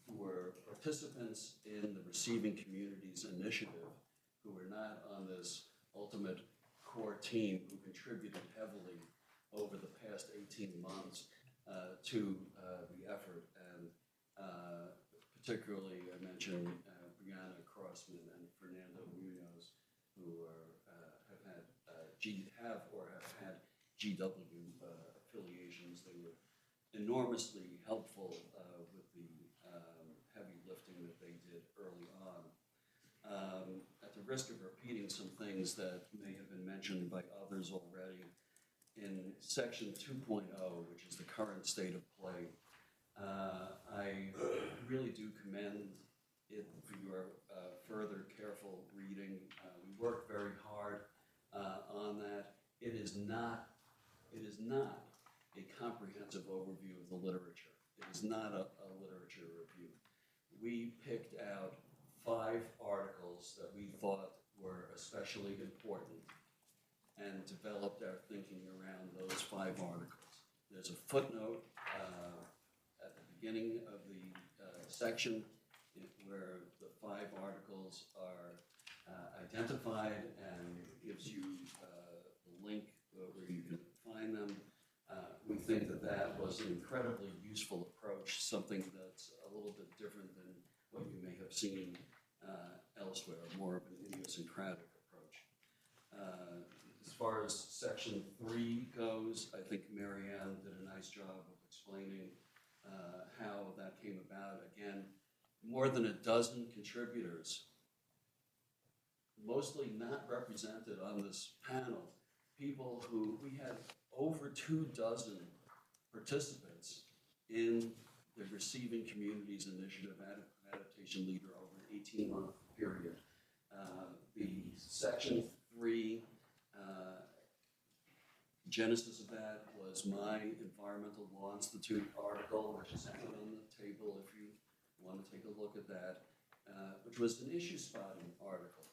who were participants in the Receiving Communities Initiative who were not on this ultimate core team, who contributed heavily over the past 18 months to the effort. And particularly, I mentioned Brianna Crossman and Fernando Munoz, who have had GW affiliations. They were enormously helpful with the heavy lifting that they did early on. At the risk of repeating some things that may have been mentioned by others already, in section 2.0, which is the current state of play, I really do commend it for your further careful reading. We worked very hard on that. It is not a comprehensive overview of the literature. It is not a literature review. We picked out 5 articles that we thought were especially important and developed our thinking around those 5 articles. There's a footnote at the beginning of the section where the 5 articles are identified and gives you the link where you can find them. We think that that was an incredibly useful approach, something that's a little bit different than what you may have seen elsewhere, more of an idiosyncratic approach. As far as section 3 goes, I think Marianne did a nice job of explaining how that came about. Again, more than a dozen contributors, mostly not represented on this panel, people who, we had over 24 participants in the Receiving Communities Initiative Adaptation Leader over an 18-month period. The section 3 genesis of that was my Environmental Law Institute article, which is put on the table if you want to take a look at that, which was an issue spotting article.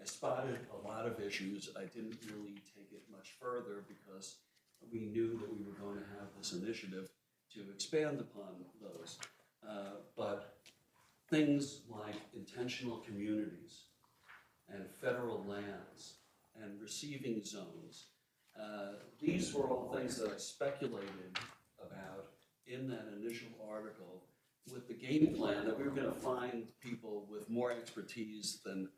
I spotted a lot of issues. I didn't really take it much further because we knew that we were going to have this initiative to expand upon those. But things like intentional communities and federal lands and receiving zones, these were all things that I speculated about in that initial article with the game plan that we were going to find people with more expertise than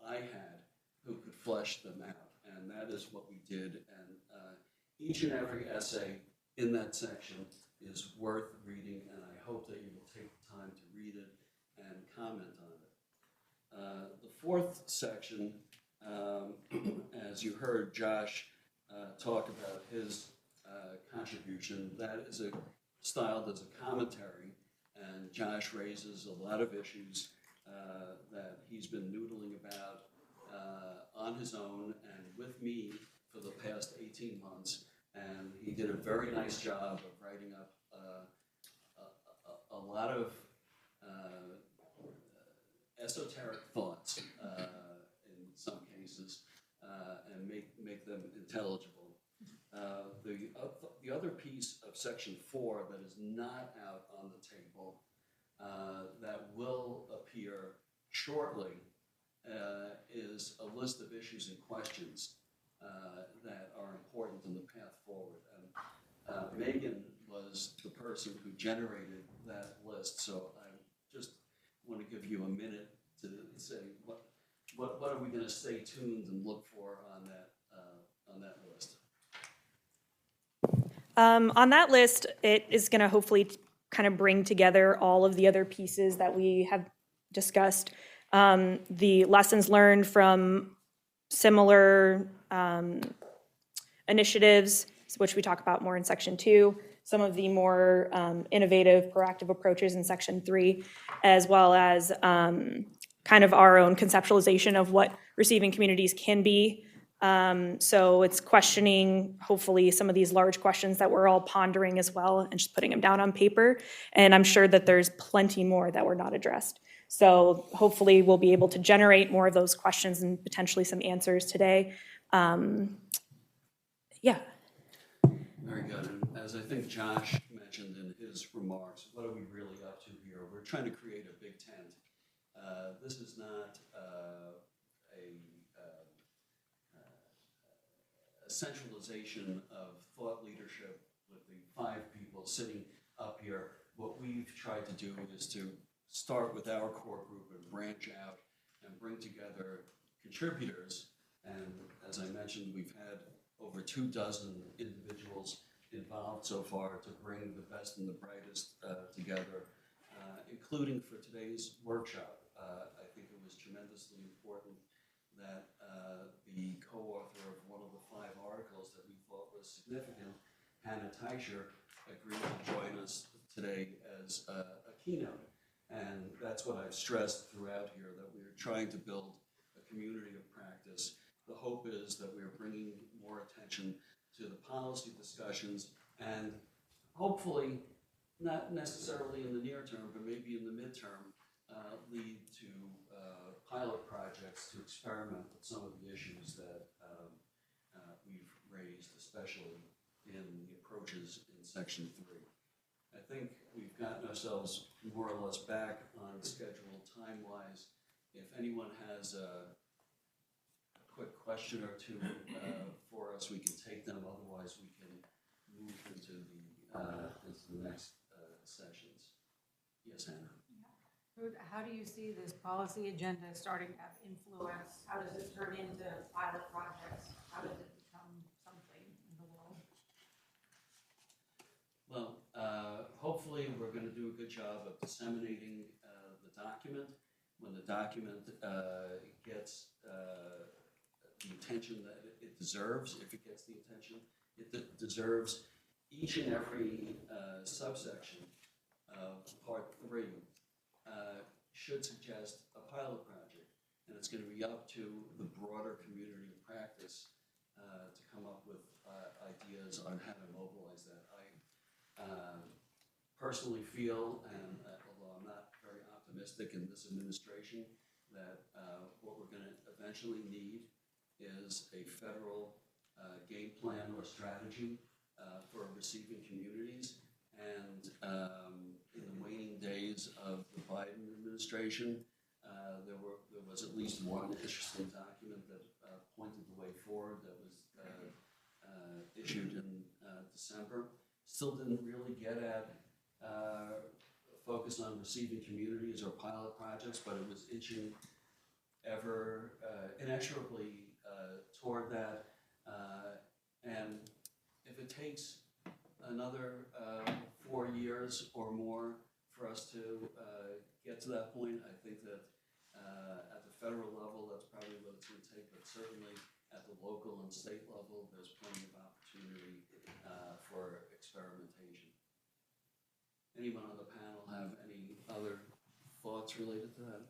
I had who could flesh them out. And that is what we did. And each and every essay in that section is worth reading, and I hope that you will take the time to read it and comment on it. The fourth section, as you heard Josh talk about his contribution, that is styled as a commentary, and Josh raises a lot of issues that he's been noodling about on his own and with me for the past 18 months. And he did a very nice job of writing up a lot of esoteric thoughts in some cases and make them intelligible. The other piece of section 4 that is not out on the table that will appear shortly is a list of issues and questions that are important in the path forward. And Megan was the person who generated that list, so I just want to give you a minute to say what are we going to stay tuned and look for on that list. On that list, it is going to hopefully kind of bring together all of the other pieces that we have discussed. The lessons learned from similar initiatives, which we talk about more in section 2, some of the more innovative, proactive approaches in section 3, as well as kind of our own conceptualization of what receiving communities can be. So it's questioning, hopefully, some of these large questions that we're all pondering as well and just putting them down on paper. And I'm sure that there's plenty more that were not addressed. So hopefully we'll be able to generate more of those questions and potentially some answers today. Yeah. Very good. And as I think Josh mentioned in his remarks, what are we really up to here? We're trying to create a big tent. This is not a centralization of thought leadership with the 5 people sitting up here. What we've tried to do is to start with our core group and branch out and bring together contributors. And as I mentioned, we've had over 24 individuals involved so far to bring the best and the brightest together, including for today's workshop. I think it was tremendously important that the co-author of one of the 5 articles that we thought was significant, Hannah Teicher, agreed to join us today as a keynote. And that's what I've stressed throughout here, that we're trying to build a community of practice. The hope is that we're bringing more attention to the policy discussions and hopefully, not necessarily in the near term, but maybe in the midterm, lead to pilot projects to experiment with some of the issues that we've raised, especially in the approaches in section 3. I think we've gotten ourselves more or less back on schedule time-wise. If anyone has a quick question or two for us, we can take them. Otherwise, we can move into the next sessions. Yes, Hannah. How do you see this policy agenda starting to have influence? How does it turn into pilot projects? How does it become something in the world? Well, hopefully we're going to do a good job of disseminating the document. When the document gets the attention that it deserves, if it gets the attention it deserves, each and every subsection of part 3 should suggest a pilot project, and it's going to be up to the broader community of practice to come up with ideas on how to mobilize that. I personally feel, and although I'm not very optimistic in this administration, that what we're going to eventually need is a federal game plan or strategy for receiving communities. And in the waning days of the Biden administration, there was at least one interesting document that pointed the way forward that was issued in December. Still didn't really get at focus on receiving communities or pilot projects, but it was inching ever inexorably toward that. And if it takes another 4 4 years or more for us to get to that point. I think that at the federal level, that's probably what it's going to take, but certainly at the local and state level, there's plenty of opportunity for experimentation. Anyone on the panel have any other thoughts related to that?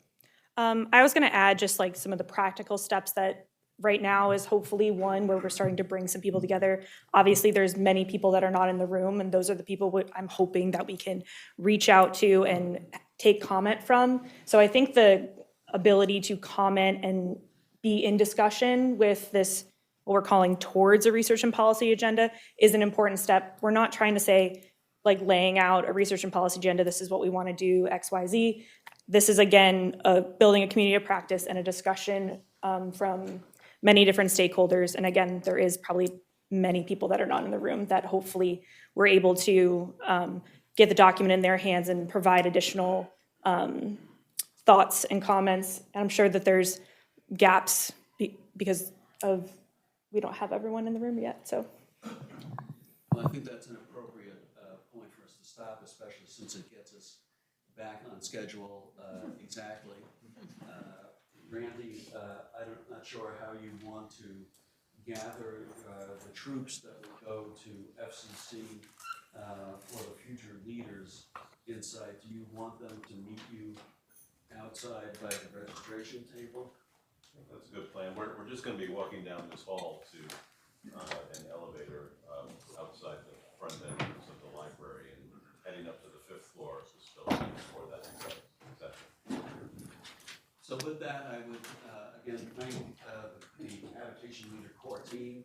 I was going to add just like some of the practical steps that right now is hopefully one where we're starting to bring some people together. Obviously, there's many people that are not in the room, and those are the people I'm hoping that we can reach out to and take comment from. So I think the ability to comment and be in discussion with this, what we're calling towards a research and policy agenda, is an important step. We're not trying to say, like laying out a research and policy agenda, this is what we want to do, X, Y, Z. This is, again, building a community of practice and a discussion from many different stakeholders. And again, there is probably many people that are not in the room that hopefully we're able to get the document in their hands and provide additional thoughts and comments. And I'm sure that there's gaps because of we don't have everyone in the room yet, so. Well, I think that's an appropriate point for us to stop, especially since it gets us back on schedule exactly. Randy, I'm not sure how you want to gather the troops that will go to FCC for the future leaders insight. Do you want them to meet you outside by the registration table? That's a good plan. We're just going to be walking down this hall to an elevator outside the front entrance of the library and heading up to the 5th floor of this building for that session. So with that, I would again thank the Adaptation Leader Core team